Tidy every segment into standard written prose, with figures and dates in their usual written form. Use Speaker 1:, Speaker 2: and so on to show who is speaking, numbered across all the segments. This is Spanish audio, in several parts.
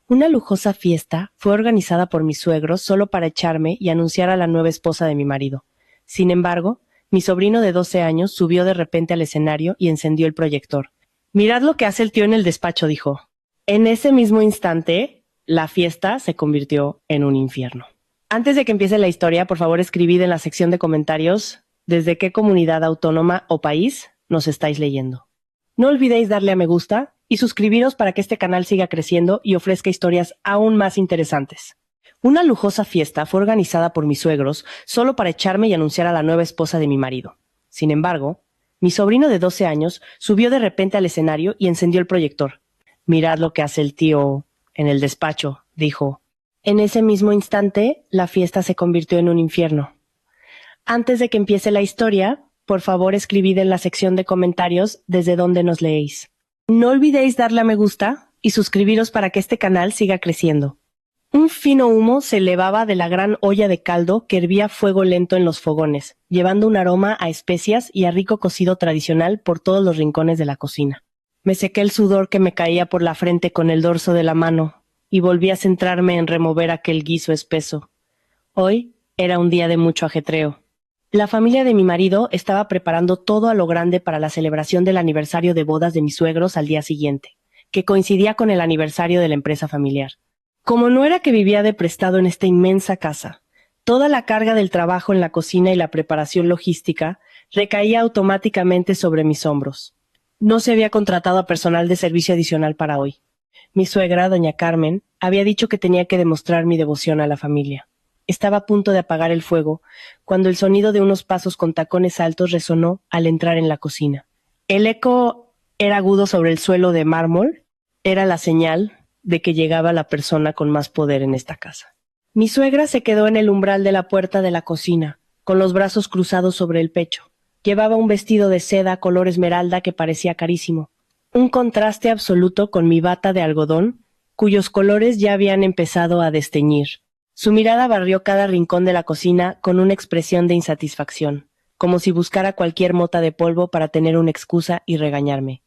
Speaker 1: Una lujosa fiesta fue organizada por mis suegros solo para echarme y anunciar a la nueva esposa de mi marido. Sin embargo, mi sobrino de 12 años subió de repente al escenario y encendió el proyector. «Mirad lo que hace el tío en el despacho», dijo. En ese mismo instante, la fiesta se convirtió en un infierno. Antes de que empiece la historia, por favor escribid en la sección de comentarios desde qué comunidad autónoma o país nos estáis leyendo. No olvidéis darle a me gusta y suscribiros para que este canal siga creciendo y ofrezca historias aún más interesantes. Una lujosa fiesta fue organizada por mis suegros solo para echarme y anunciar a la nueva esposa de mi marido. Sin embargo, mi sobrino de 12 años subió de repente al escenario y encendió el proyector. «Mirad lo que hace el tío en el despacho», dijo. En ese mismo instante, la fiesta se convirtió en un infierno. Antes de que empiece la historia, por favor escribid en la sección de comentarios desde dónde nos leéis. No olvidéis darle a me gusta y suscribiros para que este canal siga creciendo. Un fino humo se elevaba de la gran olla de caldo que hervía a fuego lento en los fogones, llevando un aroma a especias y a rico cocido tradicional por todos los rincones de la cocina. Me sequé el sudor que me caía por la frente con el dorso de la mano y volví a centrarme en remover aquel guiso espeso. Hoy era un día de mucho ajetreo. La familia de mi marido estaba preparando todo a lo grande para la celebración del aniversario de bodas de mis suegros al día siguiente, que coincidía con el aniversario de la empresa familiar. Como no era que vivía de prestado en esta inmensa casa, toda la carga del trabajo en la cocina y la preparación logística recaía automáticamente sobre mis hombros. No se había contratado a personal de servicio adicional para hoy. Mi suegra, doña Carmen, había dicho que tenía que demostrar mi devoción a la familia. Estaba a punto de apagar el fuego cuando el sonido de unos pasos con tacones altos resonó al entrar en la cocina. El eco era agudo sobre el suelo de mármol. Era la señal de que llegaba la persona con más poder en esta casa. Mi suegra se quedó en el umbral de la puerta de la cocina, con los brazos cruzados sobre el pecho. Llevaba un vestido de seda color esmeralda que parecía carísimo. Un contraste absoluto con mi bata de algodón, cuyos colores ya habían empezado a desteñir. Su mirada barrió cada rincón de la cocina con una expresión de insatisfacción, como si buscara cualquier mota de polvo para tener una excusa y regañarme.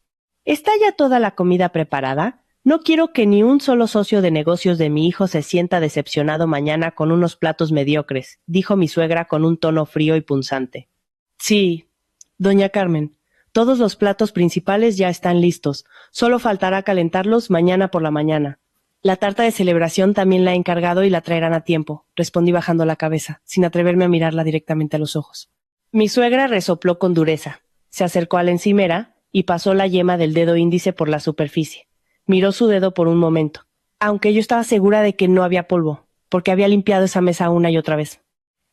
Speaker 1: ¿Está ya toda la comida preparada? No quiero que ni un solo socio de negocios de mi hijo se sienta decepcionado mañana con unos platos mediocres, dijo mi suegra con un tono frío y punzante. Sí, doña Carmen, todos los platos principales ya están listos, solo faltará calentarlos mañana por la mañana. La tarta de celebración también la he encargado y la traerán a tiempo, respondí bajando la cabeza, sin atreverme a mirarla directamente a los ojos. Mi suegra resopló con dureza, se acercó a la encimera y pasó la yema del dedo índice por la superficie. Miró su dedo por un momento, aunque yo estaba segura de que no había polvo, porque había limpiado esa mesa una y otra vez.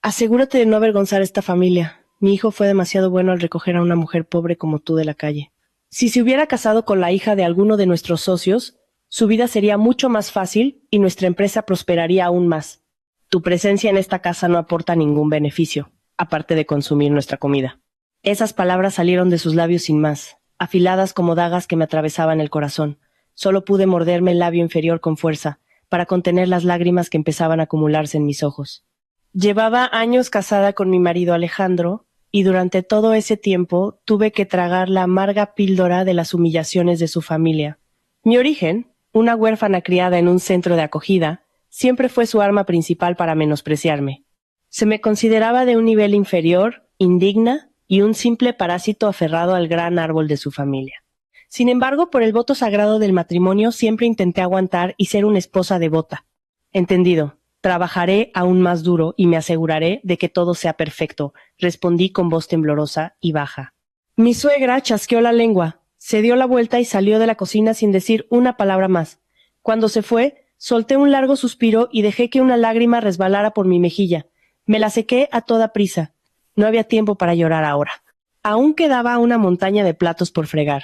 Speaker 1: Asegúrate de no avergonzar a esta familia. Mi hijo fue demasiado bueno al recoger a una mujer pobre como tú de la calle. Si se hubiera casado con la hija de alguno de nuestros socios, su vida sería mucho más fácil y nuestra empresa prosperaría aún más. Tu presencia en esta casa no aporta ningún beneficio, aparte de consumir nuestra comida. Esas palabras salieron de sus labios sin más, afiladas como dagas que me atravesaban el corazón. Solo pude morderme el labio inferior con fuerza, para contener las lágrimas que empezaban a acumularse en mis ojos. Llevaba años casada con mi marido Alejandro, y durante todo ese tiempo tuve que tragar la amarga píldora de las humillaciones de su familia. Mi origen, una huérfana criada en un centro de acogida, siempre fue su arma principal para menospreciarme. Se me consideraba de un nivel inferior, indigna y un simple parásito aferrado al gran árbol de su familia. Sin embargo, por el voto sagrado del matrimonio siempre intenté aguantar y ser una esposa devota. Entendido. Trabajaré aún más duro y me aseguraré de que todo sea perfecto, respondí con voz temblorosa y baja. Mi suegra chasqueó la lengua, se dio la vuelta y salió de la cocina sin decir una palabra más. Cuando se fue, solté un largo suspiro y dejé que una lágrima resbalara por mi mejilla. Me la sequé a toda prisa. No había tiempo para llorar ahora. Aún quedaba una montaña de platos por fregar.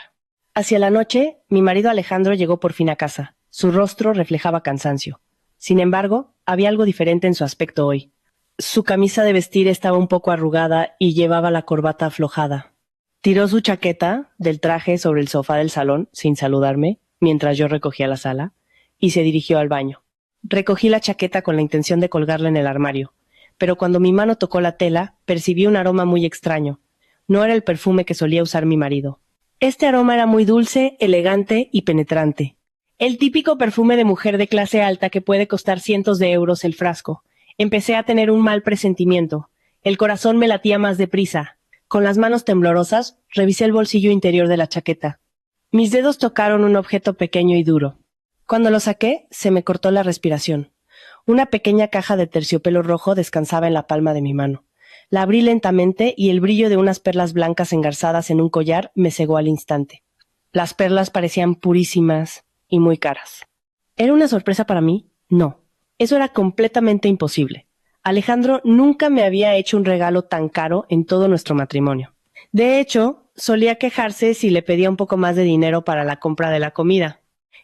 Speaker 1: Hacia la noche, mi marido Alejandro llegó por fin a casa. Su rostro reflejaba cansancio. Sin embargo, había algo diferente en su aspecto hoy. Su camisa de vestir estaba un poco arrugada y llevaba la corbata aflojada. Tiró su chaqueta del traje sobre el sofá del salón, sin saludarme, mientras yo recogía la sala, y se dirigió al baño. Recogí la chaqueta con la intención de colgarla en el armario, pero cuando mi mano tocó la tela, percibí un aroma muy extraño. No era el perfume que solía usar mi marido. Este aroma era muy dulce, elegante y penetrante. El típico perfume de mujer de clase alta que puede costar cientos de euros el frasco. Empecé a tener un mal presentimiento. El corazón me latía más deprisa. Con las manos temblorosas, revisé el bolsillo interior de la chaqueta. Mis dedos tocaron un objeto pequeño y duro. Cuando lo saqué, se me cortó la respiración. Una pequeña caja de terciopelo rojo descansaba en la palma de mi mano. La abrí lentamente y el brillo de unas perlas blancas engarzadas en un collar me cegó al instante. Las perlas parecían purísimas y muy caras. ¿Era una sorpresa para mí? No. Eso era completamente imposible. Alejandro nunca me había hecho un regalo tan caro en todo nuestro matrimonio. De hecho, solía quejarse si le pedía un poco más de dinero para la compra de la comida.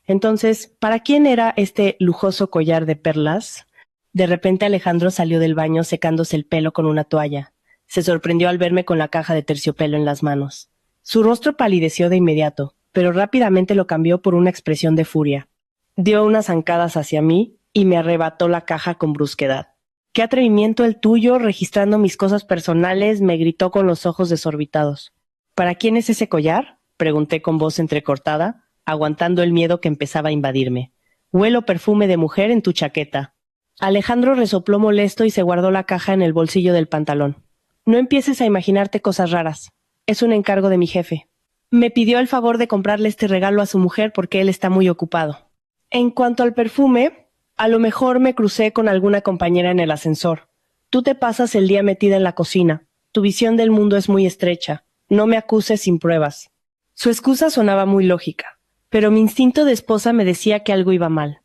Speaker 1: Entonces, ¿para quién era este lujoso collar de perlas? De repente Alejandro salió del baño secándose el pelo con una toalla. Se sorprendió al verme con la caja de terciopelo en las manos. Su rostro palideció de inmediato, pero rápidamente lo cambió por una expresión de furia. Dio unas zancadas hacia mí y me arrebató la caja con brusquedad. «¡Qué atrevimiento el tuyo, registrando mis cosas personales!», me gritó con los ojos desorbitados. «¿Para quién es ese collar?», pregunté con voz entrecortada, aguantando el miedo que empezaba a invadirme. «Huelo perfume de mujer en tu chaqueta». Alejandro resopló molesto y se guardó la caja en el bolsillo del pantalón. «No empieces a imaginarte cosas raras. Es un encargo de mi jefe. Me pidió el favor de comprarle este regalo a su mujer porque él está muy ocupado». En cuanto al perfume, a lo mejor me crucé con alguna compañera en el ascensor. Tú te pasas el día metida en la cocina. Tu visión del mundo es muy estrecha. No me acuses sin pruebas. Su excusa sonaba muy lógica, pero mi instinto de esposa me decía que algo iba mal.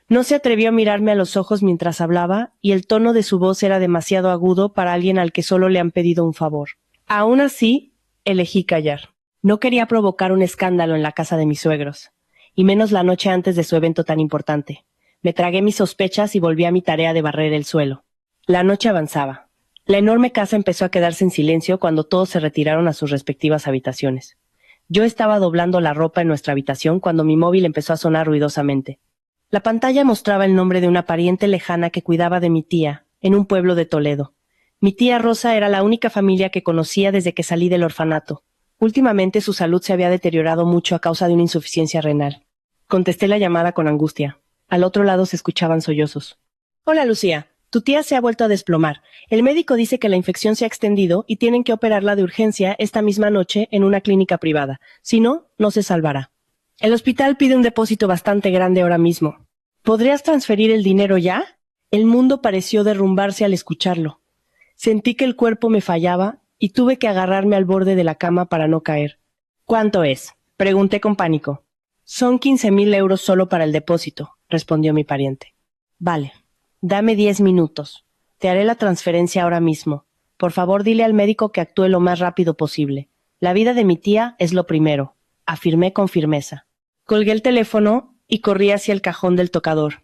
Speaker 1: No se atrevió a mirarme a los ojos mientras hablaba, y el tono de su voz era demasiado agudo para alguien al que solo le han pedido un favor. Aún así, elegí callar. No quería provocar un escándalo en la casa de mis suegros, y menos la noche antes de su evento tan importante. Me tragué mis sospechas y volví a mi tarea de barrer el suelo. La noche avanzaba. La enorme casa empezó a quedarse en silencio cuando todos se retiraron a sus respectivas habitaciones. Yo estaba doblando la ropa en nuestra habitación cuando mi móvil empezó a sonar ruidosamente. La pantalla mostraba el nombre de una pariente lejana que cuidaba de mi tía, en un pueblo de Toledo. Mi tía Rosa era la única familia que conocía desde que salí del orfanato. Últimamente su salud se había deteriorado mucho a causa de una insuficiencia renal. Contesté la llamada con angustia. Al otro lado se escuchaban sollozos. «Hola, Lucía. Tu tía se ha vuelto a desplomar. El médico dice que la infección se ha extendido y tienen que operarla de urgencia esta misma noche en una clínica privada. Si no, no se salvará. El hospital pide un depósito bastante grande ahora mismo. ¿Podrías transferir el dinero ya?». El mundo pareció derrumbarse al escucharlo. Sentí que el cuerpo me fallaba y tuve que agarrarme al borde de la cama para no caer. «¿Cuánto es?», pregunté con pánico. «Son 15.000 euros solo para el depósito», respondió mi pariente. «Vale, dame 10 minutos. Te haré la transferencia ahora mismo. Por favor, dile al médico que actúe lo más rápido posible. La vida de mi tía es lo primero», afirmé con firmeza. Colgué el teléfono y corrí hacia el cajón del tocador.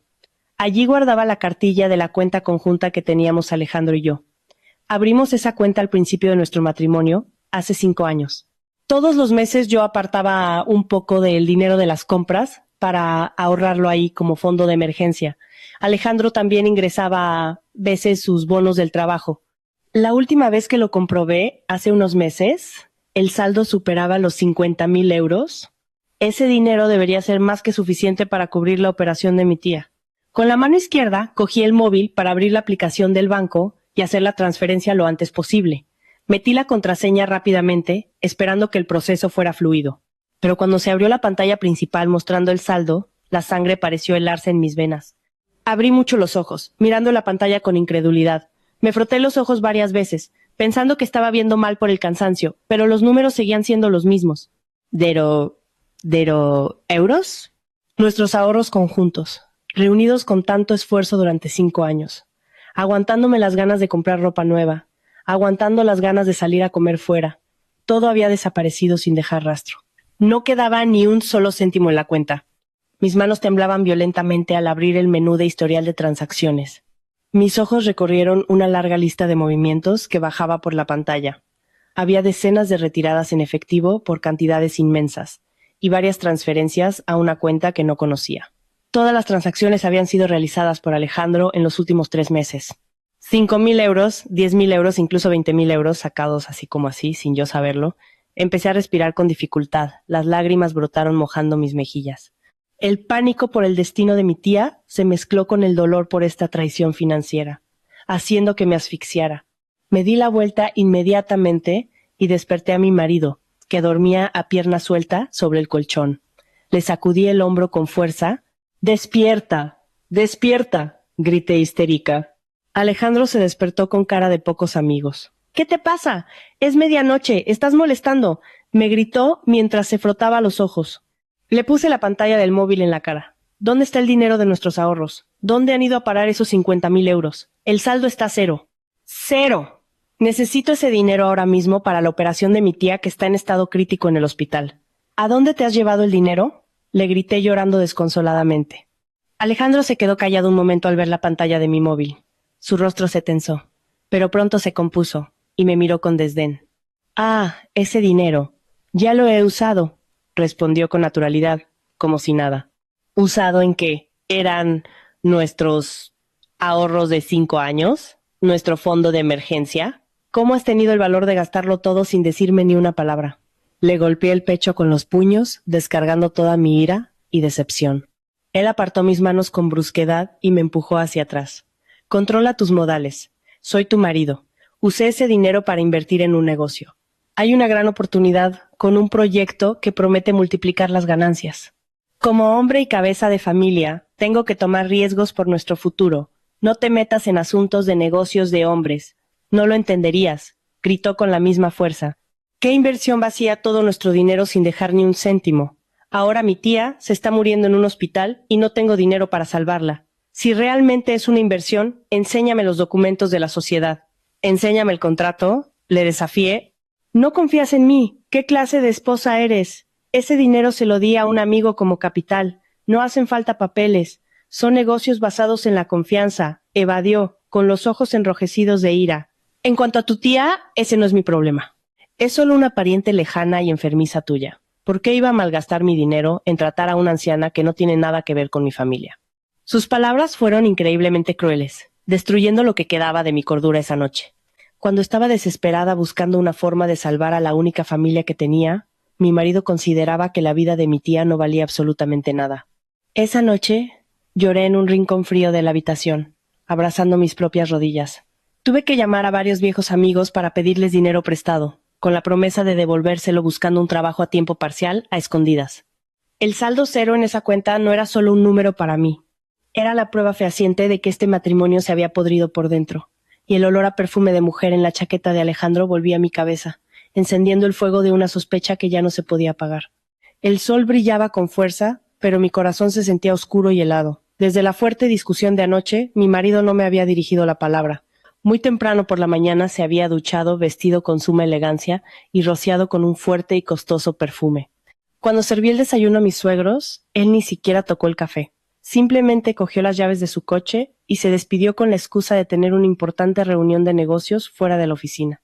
Speaker 1: Allí guardaba la cartilla de la cuenta conjunta que teníamos Alejandro y yo. Abrimos esa cuenta al principio de nuestro matrimonio, hace 5 años. Todos los meses yo apartaba un poco del dinero de las compras para ahorrarlo ahí como fondo de emergencia. Alejandro también ingresaba a veces sus bonos del trabajo. La última vez que lo comprobé, hace unos meses, el saldo superaba los 50.000 euros. Ese dinero debería ser más que suficiente para cubrir la operación de mi tía. Con la mano izquierda cogí el móvil para abrir la aplicación del banco y hacer la transferencia lo antes posible. Metí la contraseña rápidamente, esperando que el proceso fuera fluido. Pero cuando se abrió la pantalla principal mostrando el saldo, la sangre pareció helarse en mis venas. Abrí mucho los ojos, mirando la pantalla con incredulidad. Me froté los ojos varias veces, pensando que estaba viendo mal por el cansancio, pero los números seguían siendo los mismos. ¿Euros? Nuestros ahorros conjuntos, reunidos con tanto esfuerzo durante 5 años, aguantándome las ganas de comprar ropa nueva, aguantando las ganas de salir a comer fuera. Todo había desaparecido sin dejar rastro. No quedaba ni un solo céntimo en la cuenta. Mis manos temblaban violentamente al abrir el menú de historial de transacciones. Mis ojos recorrieron una larga lista de movimientos que bajaba por la pantalla. Había decenas de retiradas en efectivo por cantidades inmensas, y varias transferencias a una cuenta que no conocía. Todas las transacciones habían sido realizadas por Alejandro en los últimos 3 meses. 5.000 euros, 10.000 euros, incluso 20.000 euros sacados así como así, sin yo saberlo. Empecé a respirar con dificultad. Las lágrimas brotaron mojando mis mejillas. El pánico por el destino de mi tía se mezcló con el dolor por esta traición financiera, haciendo que me asfixiara. Me di la vuelta inmediatamente y desperté a mi marido, que dormía a pierna suelta sobre el colchón. Le sacudí el hombro con fuerza. ¡Despierta! ¡Despierta!, grité histérica. Alejandro se despertó con cara de pocos amigos. ¿Qué te pasa? Es medianoche, estás molestando, me gritó mientras se frotaba los ojos. Le puse la pantalla del móvil en la cara. ¿Dónde está el dinero de nuestros ahorros? ¿Dónde han ido a parar esos 50,000 euros? El saldo está cero. ¡Cero! Necesito ese dinero ahora mismo para la operación de mi tía que está en estado crítico en el hospital. ¿A dónde te has llevado el dinero?, le grité llorando desconsoladamente. Alejandro se quedó callado un momento al ver la pantalla de mi móvil. Su rostro se tensó, pero pronto se compuso y me miró con desdén. Ah, ese dinero. Ya lo he usado, respondió con naturalidad, como si nada. ¿Usado en qué? ¿Eran nuestros ahorros de 5 años? ¿Nuestro fondo de emergencia? ¿Cómo has tenido el valor de gastarlo todo sin decirme ni una palabra? Le golpeé el pecho con los puños, descargando toda mi ira y decepción. Él apartó mis manos con brusquedad y me empujó hacia atrás. Controla tus modales. Soy tu marido. Usé ese dinero para invertir en un negocio. Hay una gran oportunidad con un proyecto que promete multiplicar las ganancias. Como hombre y cabeza de familia, tengo que tomar riesgos por nuestro futuro. No te metas en asuntos de negocios de hombres. No lo entenderías, gritó con la misma fuerza. ¿Qué inversión vacía todo nuestro dinero sin dejar ni un céntimo? Ahora mi tía se está muriendo en un hospital y no tengo dinero para salvarla. Si realmente es una inversión, enséñame los documentos de la sociedad. Enséñame el contrato, le desafié. No confías en mí. ¿Qué clase de esposa eres? Ese dinero se lo di a un amigo como capital. No hacen falta papeles. Son negocios basados en la confianza. Evadió, con los ojos enrojecidos de ira. En cuanto a tu tía, ese no es mi problema. Es solo una pariente lejana y enfermiza tuya. ¿Por qué iba a malgastar mi dinero en tratar a una anciana que no tiene nada que ver con mi familia? Sus palabras fueron increíblemente crueles, destruyendo lo que quedaba de mi cordura esa noche. Cuando estaba desesperada buscando una forma de salvar a la única familia que tenía, mi marido consideraba que la vida de mi tía no valía absolutamente nada. Esa noche lloré en un rincón frío de la habitación, abrazando mis propias rodillas. Tuve que llamar a varios viejos amigos para pedirles dinero prestado, con la promesa de devolvérselo buscando un trabajo a tiempo parcial a escondidas. El saldo cero en esa cuenta no era solo un número para mí. Era la prueba fehaciente de que este matrimonio se había podrido por dentro, y el olor a perfume de mujer en la chaqueta de Alejandro volvía a mi cabeza, encendiendo el fuego de una sospecha que ya no se podía apagar. El sol brillaba con fuerza, pero mi corazón se sentía oscuro y helado. Desde la fuerte discusión de anoche, mi marido no me había dirigido la palabra. Muy temprano por la mañana se había duchado, vestido con suma elegancia y rociado con un fuerte y costoso perfume. Cuando serví el desayuno a mis suegros, él ni siquiera tocó el café. Simplemente cogió las llaves de su coche y se despidió con la excusa de tener una importante reunión de negocios fuera de la oficina.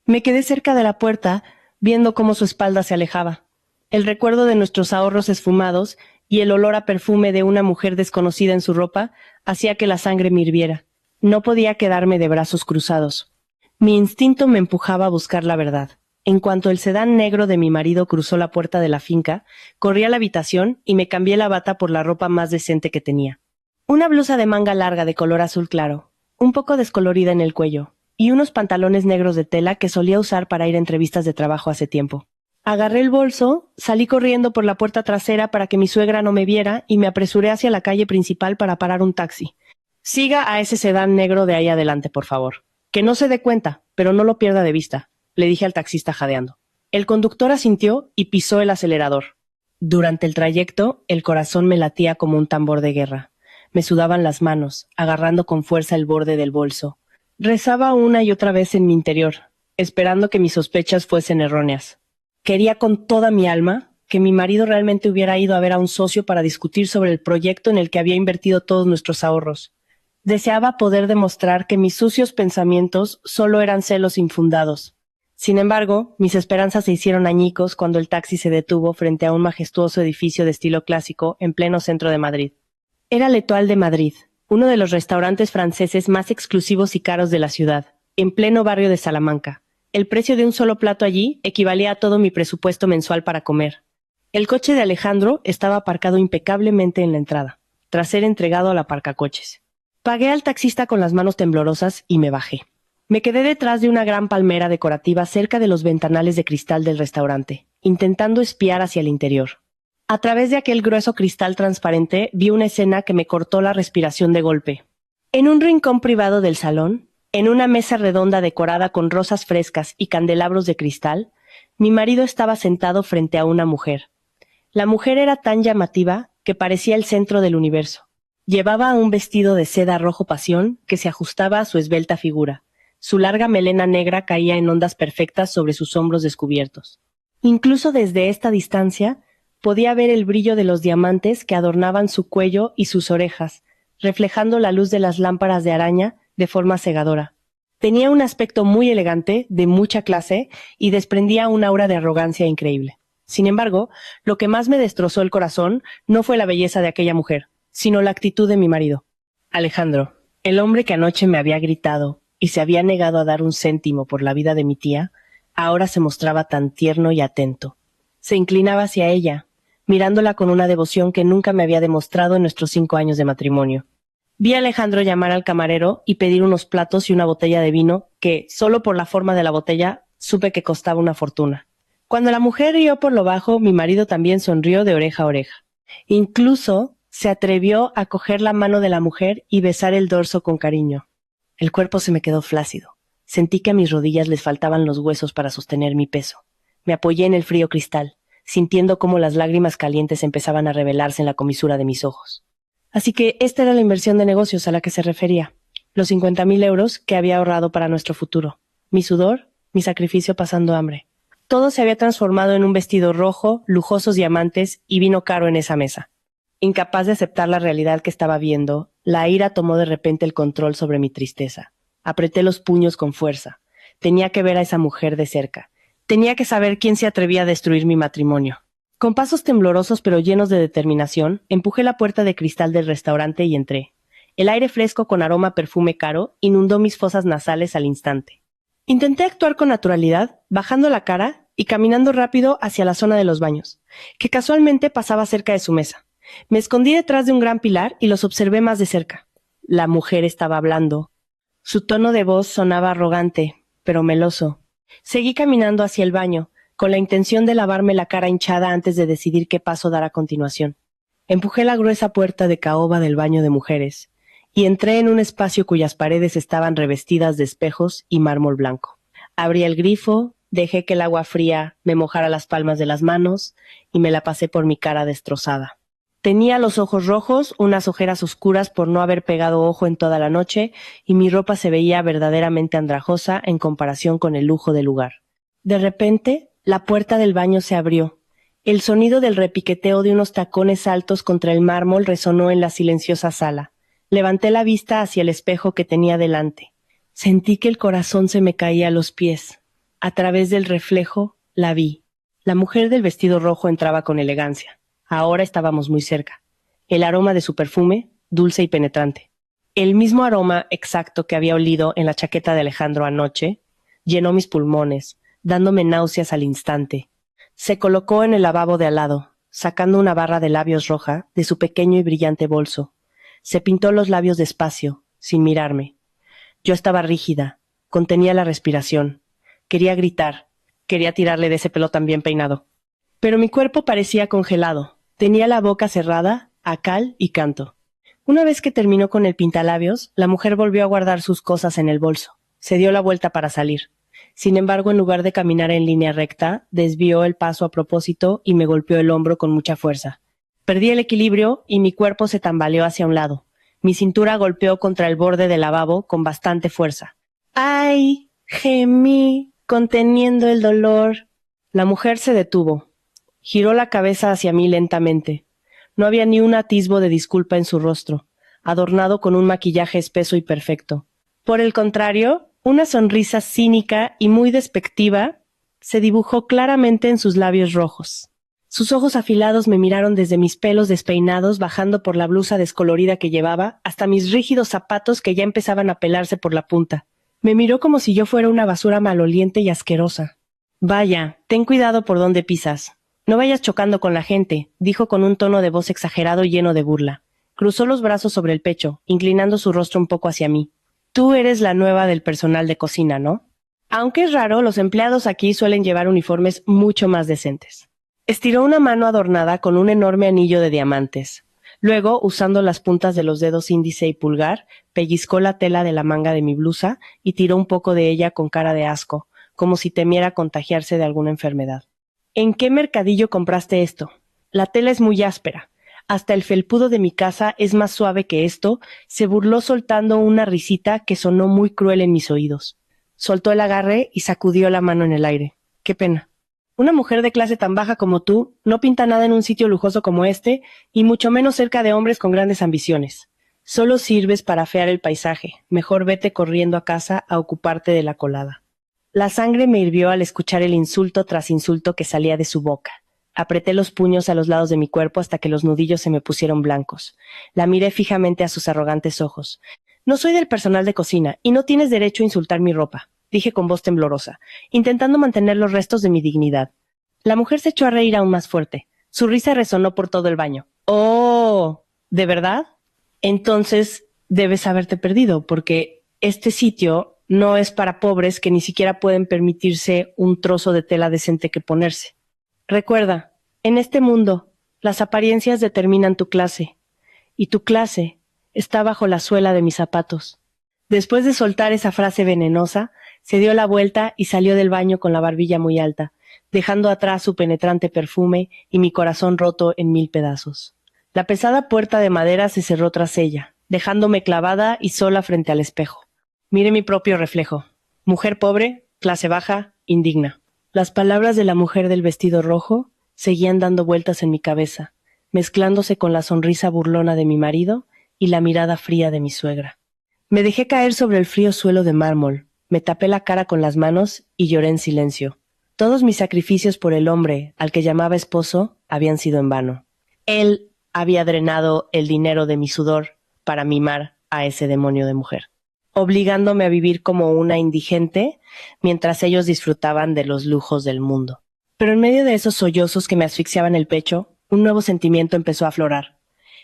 Speaker 1: Me quedé cerca de la puerta, viendo cómo su espalda se alejaba. El recuerdo de nuestros ahorros esfumados y el olor a perfume de una mujer desconocida en su ropa hacía que la sangre me hirviera. No podía quedarme de brazos cruzados. Mi instinto me empujaba a buscar la verdad. En cuanto el sedán negro de mi marido cruzó la puerta de la finca, corrí a la habitación y me cambié la bata por la ropa más decente que tenía. Una blusa de manga larga de color azul claro, un poco descolorida en el cuello, y unos pantalones negros de tela que solía usar para ir a entrevistas de trabajo hace tiempo. Agarré el bolso, salí corriendo por la puerta trasera para que mi suegra no me viera y me apresuré hacia la calle principal para parar un taxi. Siga a ese sedán negro de ahí adelante, por favor. Que no se dé cuenta, pero no lo pierda de vista, le dije al taxista jadeando. El conductor asintió y pisó el acelerador. Durante el trayecto, el corazón me latía como un tambor de guerra. Me sudaban las manos, agarrando con fuerza el borde del bolso. Rezaba una y otra vez en mi interior, esperando que mis sospechas fuesen erróneas. Quería con toda mi alma que mi marido realmente hubiera ido a ver a un socio para discutir sobre el proyecto en el que había invertido todos nuestros ahorros. Deseaba poder demostrar que mis sucios pensamientos solo eran celos infundados. Sin embargo, mis esperanzas se hicieron añicos cuando el taxi se detuvo frente a un majestuoso edificio de estilo clásico en pleno centro de Madrid. Era l'Étoile de Madrid, uno de los restaurantes franceses más exclusivos y caros de la ciudad, en pleno barrio de Salamanca. El precio de un solo plato allí equivalía a todo mi presupuesto mensual para comer. El coche de Alejandro estaba aparcado impecablemente en la entrada, tras ser entregado al aparcacoches. Pagué al taxista con las manos temblorosas y me bajé. Me quedé detrás de una gran palmera decorativa cerca de los ventanales de cristal del restaurante, intentando espiar hacia el interior. A través de aquel grueso cristal transparente vi una escena que me cortó la respiración de golpe. En un rincón privado del salón, en una mesa redonda decorada con rosas frescas y candelabros de cristal, mi marido estaba sentado frente a una mujer. La mujer era tan llamativa que parecía el centro del universo. Llevaba un vestido de seda rojo pasión que se ajustaba a su esbelta figura. Su larga melena negra caía en ondas perfectas sobre sus hombros descubiertos. Incluso desde esta distancia, podía ver el brillo de los diamantes que adornaban su cuello y sus orejas, reflejando la luz de las lámparas de araña de forma cegadora. Tenía un aspecto muy elegante, de mucha clase, y desprendía un aura de arrogancia increíble. Sin embargo, lo que más me destrozó el corazón no fue la belleza de aquella mujer, sino la actitud de mi marido. Alejandro, el hombre que anoche me había gritado y se había negado a dar un céntimo por la vida de mi tía, ahora se mostraba tan tierno y atento. Se inclinaba hacia ella, mirándola con una devoción que nunca me había demostrado en nuestros 5 años de matrimonio. Vi a Alejandro llamar al camarero y pedir unos platos y una botella de vino que, solo por la forma de la botella, supe que costaba una fortuna. Cuando la mujer rió por lo bajo, mi marido también sonrió de oreja a oreja. Incluso se atrevió a coger la mano de la mujer y besar el dorso con cariño. El cuerpo se me quedó flácido. Sentí que a mis rodillas les faltaban los huesos para sostener mi peso. Me apoyé en el frío cristal, sintiendo cómo las lágrimas calientes empezaban a revelarse en la comisura de mis ojos. Así que esta era la inversión de negocios a la que se refería. Los 50,000 euros que había ahorrado para nuestro futuro. Mi sudor, mi sacrificio pasando hambre. Todo se había transformado en un vestido rojo, lujosos diamantes y vino caro en esa mesa. Incapaz de aceptar la realidad que estaba viendo, la ira tomó de repente el control sobre mi tristeza. Apreté los puños con fuerza. Tenía que ver a esa mujer de cerca. Tenía que saber quién se atrevía a destruir mi matrimonio. Con pasos temblorosos pero llenos de determinación, empujé la puerta de cristal del restaurante y entré. El aire fresco con aroma a perfume caro inundó mis fosas nasales al instante. Intenté actuar con naturalidad, bajando la cara y caminando rápido hacia la zona de los baños, que casualmente pasaba cerca de su mesa. Me escondí detrás de un gran pilar y los observé más de cerca. La mujer estaba hablando. Su tono de voz sonaba arrogante, pero meloso. Seguí caminando hacia el baño, con la intención de lavarme la cara hinchada antes de decidir qué paso dar a continuación. Empujé la gruesa puerta de caoba del baño de mujeres y entré en un espacio cuyas paredes estaban revestidas de espejos y mármol blanco. Abrí el grifo, dejé que el agua fría me mojara las palmas de las manos y me la pasé por mi cara destrozada. Tenía los ojos rojos, unas ojeras oscuras por no haber pegado ojo en toda la noche, y mi ropa se veía verdaderamente andrajosa en comparación con el lujo del lugar. De repente, la puerta del baño se abrió. El sonido del repiqueteo de unos tacones altos contra el mármol resonó en la silenciosa sala. Levanté la vista hacia el espejo que tenía delante. Sentí que el corazón se me caía a los pies. A través del reflejo, la vi. La mujer del vestido rojo entraba con elegancia. Ahora estábamos muy cerca. El aroma de su perfume, dulce y penetrante. El mismo aroma exacto que había olido en la chaqueta de Alejandro anoche, llenó mis pulmones, dándome náuseas al instante. Se colocó en el lavabo de al lado, sacando una barra de labios roja de su pequeño y brillante bolso. Se pintó los labios despacio, sin mirarme. Yo estaba rígida, contenía la respiración. Quería gritar, quería tirarle de ese pelo tan bien peinado. Pero mi cuerpo parecía congelado. Tenía la boca cerrada, a cal y canto. Una vez que terminó con el pintalabios, la mujer volvió a guardar sus cosas en el bolso. Se dio la vuelta para salir. Sin embargo, en lugar de caminar en línea recta, desvió el paso a propósito y me golpeó el hombro con mucha fuerza. Perdí el equilibrio y mi cuerpo se tambaleó hacia un lado. Mi cintura golpeó contra el borde del lavabo con bastante fuerza. ¡Ay! Gemí, conteniendo el dolor. La mujer se detuvo. Giró la cabeza hacia mí lentamente. No había ni un atisbo de disculpa en su rostro, adornado con un maquillaje espeso y perfecto. Por el contrario, una sonrisa cínica y muy despectiva se dibujó claramente en sus labios rojos. Sus ojos afilados me miraron desde mis pelos despeinados bajando por la blusa descolorida que llevaba hasta mis rígidos zapatos que ya empezaban a pelarse por la punta. Me miró como si yo fuera una basura maloliente y asquerosa. Vaya, ten cuidado por dónde pisas. No vayas chocando con la gente, dijo con un tono de voz exagerado y lleno de burla. Cruzó los brazos sobre el pecho, inclinando su rostro un poco hacia mí. Tú eres la nueva del personal de cocina, ¿no? Aunque es raro, los empleados aquí suelen llevar uniformes mucho más decentes. Estiró una mano adornada con un enorme anillo de diamantes. Luego, usando las puntas de los dedos índice y pulgar, pellizcó la tela de la manga de mi blusa y tiró un poco de ella con cara de asco, como si temiera contagiarse de alguna enfermedad. ¿En qué mercadillo compraste esto? La tela es muy áspera. Hasta el felpudo de mi casa es más suave que esto, se burló soltando una risita que sonó muy cruel en mis oídos. Soltó el agarre y sacudió la mano en el aire. Qué pena. Una mujer de clase tan baja como tú no pinta nada en un sitio lujoso como este, y mucho menos cerca de hombres con grandes ambiciones. Solo sirves para afear el paisaje. Mejor vete corriendo a casa a ocuparte de la colada. La sangre me hirvió al escuchar el insulto tras insulto que salía de su boca. Apreté los puños a los lados de mi cuerpo hasta que los nudillos se me pusieron blancos. La miré fijamente a sus arrogantes ojos. No soy del personal de cocina, y no tienes derecho a insultar mi ropa, dije con voz temblorosa, intentando mantener los restos de mi dignidad. La mujer se echó a reír aún más fuerte. Su risa resonó por todo el baño. ¡Oh! ¿De verdad? Entonces debes haberte perdido, porque este sitio no es para pobres que ni siquiera pueden permitirse un trozo de tela decente que ponerse. Recuerda, en este mundo, las apariencias determinan tu clase, y tu clase está bajo la suela de mis zapatos. Después de soltar esa frase venenosa, se dio la vuelta y salió del baño con la barbilla muy alta, dejando atrás su penetrante perfume y mi corazón roto en 1000 pedazos. La pesada puerta de madera se cerró tras ella, dejándome clavada y sola frente al espejo. Miré mi propio reflejo. Mujer pobre, clase baja, indigna. Las palabras de la mujer del vestido rojo seguían dando vueltas en mi cabeza, mezclándose con la sonrisa burlona de mi marido y la mirada fría de mi suegra. Me dejé caer sobre el frío suelo de mármol, me tapé la cara con las manos y lloré en silencio. Todos mis sacrificios por el hombre al que llamaba esposo habían sido en vano. Él había drenado el dinero de mi sudor para mimar a ese demonio de mujer, obligándome a vivir como una indigente mientras ellos disfrutaban de los lujos del mundo. Pero en medio de esos sollozos que me asfixiaban el pecho, un nuevo sentimiento empezó a aflorar.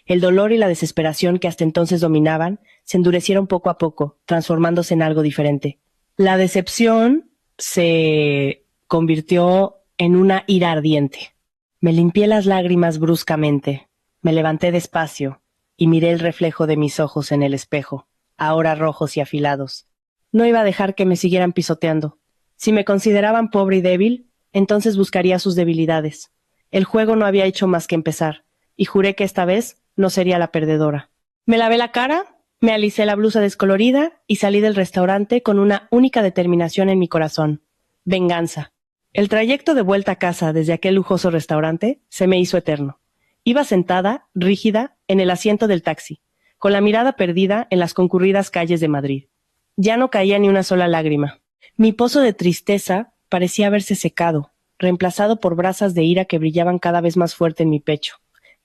Speaker 1: El dolor y la desesperación que hasta entonces dominaban se endurecieron poco a poco, transformándose en algo diferente. La decepción se convirtió en una ira ardiente. Me limpié las lágrimas bruscamente, me levanté despacio y miré el reflejo de mis ojos en el espejo, ahora rojos y afilados. No iba a dejar que me siguieran pisoteando. Si me consideraban pobre y débil, entonces buscaría sus debilidades. El juego no había hecho más que empezar, y juré que esta vez no sería la perdedora. Me lavé la cara, me alicé la blusa descolorida y salí del restaurante con una única determinación en mi corazón: venganza. El trayecto de vuelta a casa desde aquel lujoso restaurante se me hizo eterno. Iba sentada, rígida, en el asiento del taxi, con la mirada perdida en las concurridas calles de Madrid. Ya no caía ni una sola lágrima. Mi pozo de tristeza parecía haberse secado, reemplazado por brasas de ira que brillaban cada vez más fuerte en mi pecho.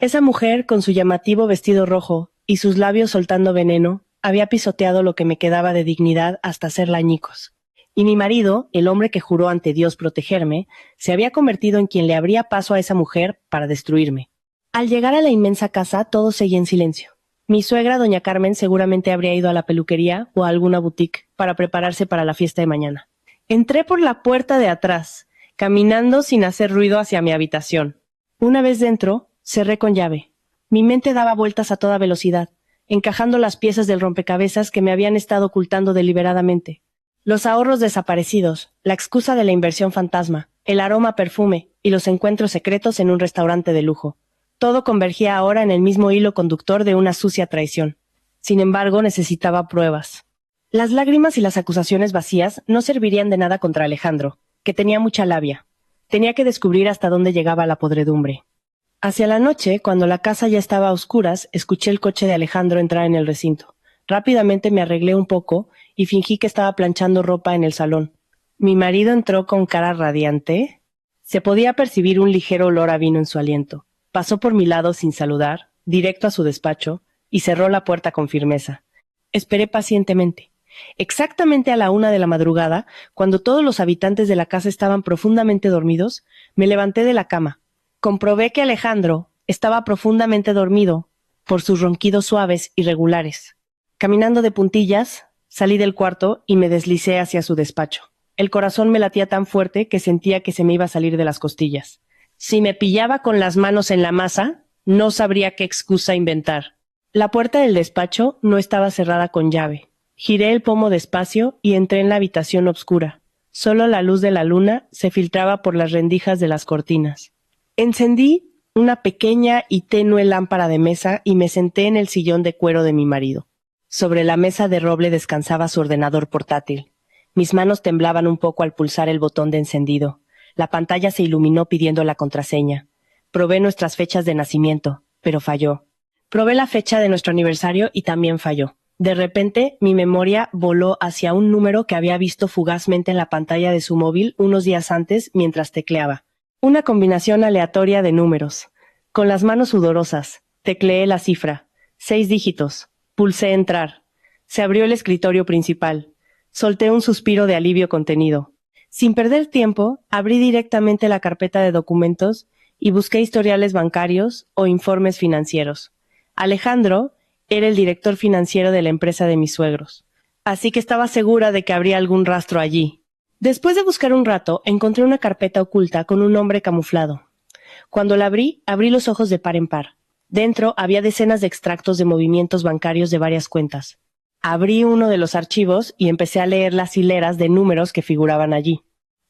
Speaker 1: Esa mujer, con su llamativo vestido rojo y sus labios soltando veneno, había pisoteado lo que me quedaba de dignidad hasta hacerla añicos. Y mi marido, el hombre que juró ante Dios protegerme, se había convertido en quien le abría paso a esa mujer para destruirme. Al llegar a la inmensa casa, todo seguía en silencio. Mi suegra, doña Carmen, seguramente habría ido a la peluquería o a alguna boutique para prepararse para la fiesta de mañana. Entré por la puerta de atrás, caminando sin hacer ruido hacia mi habitación. Una vez dentro, cerré con llave. Mi mente daba vueltas a toda velocidad, encajando las piezas del rompecabezas que me habían estado ocultando deliberadamente. Los ahorros desaparecidos, la excusa de la inversión fantasma, el aroma a perfume y los encuentros secretos en un restaurante de lujo. Todo convergía ahora en el mismo hilo conductor de una sucia traición. Sin embargo, necesitaba pruebas. Las lágrimas y las acusaciones vacías no servirían de nada contra Alejandro, que tenía mucha labia. Tenía que descubrir hasta dónde llegaba la podredumbre. Hacia la noche, cuando la casa ya estaba a oscuras, escuché el coche de Alejandro entrar en el recinto. Rápidamente me arreglé un poco y fingí que estaba planchando ropa en el salón. Mi marido entró con cara radiante. Se podía percibir un ligero olor a vino en su aliento. Pasó por mi lado sin saludar, directo a su despacho, y cerró la puerta con firmeza. Esperé pacientemente. Exactamente a la 1 de la madrugada, cuando todos los habitantes de la casa estaban profundamente dormidos, me levanté de la cama. Comprobé que Alejandro estaba profundamente dormido por sus ronquidos suaves y regulares. Caminando de puntillas, salí del cuarto y me deslicé hacia su despacho. El corazón me latía tan fuerte que sentía que se me iba a salir de las costillas. Si me pillaba con las manos en la masa, no sabría qué excusa inventar. La puerta del despacho no estaba cerrada con llave. Giré el pomo despacio y entré en la habitación oscura. Solo la luz de la luna se filtraba por las rendijas de las cortinas. Encendí una pequeña y tenue lámpara de mesa y me senté en el sillón de cuero de mi marido. Sobre la mesa de roble descansaba su ordenador portátil. Mis manos temblaban un poco al pulsar el botón de encendido. La pantalla se iluminó pidiendo la contraseña. Probé nuestras fechas de nacimiento, pero falló. Probé la fecha de nuestro aniversario y también falló. De repente, mi memoria voló hacia un número que había visto fugazmente en la pantalla de su móvil unos días antes mientras tecleaba. Una combinación aleatoria de números. Con las manos sudorosas, tecleé la cifra. 6 dígitos. Pulsé entrar. Se abrió el escritorio principal. Solté un suspiro de alivio contenido. Sin perder tiempo, abrí directamente la carpeta de documentos y busqué historiales bancarios o informes financieros. Alejandro era el director financiero de la empresa de mis suegros, así que estaba segura de que habría algún rastro allí. Después de buscar un rato, encontré una carpeta oculta con un nombre camuflado. Cuando la abrí los ojos de par en par. Dentro había decenas de extractos de movimientos bancarios de varias cuentas. Abrí uno de los archivos y empecé a leer las hileras de números que figuraban allí.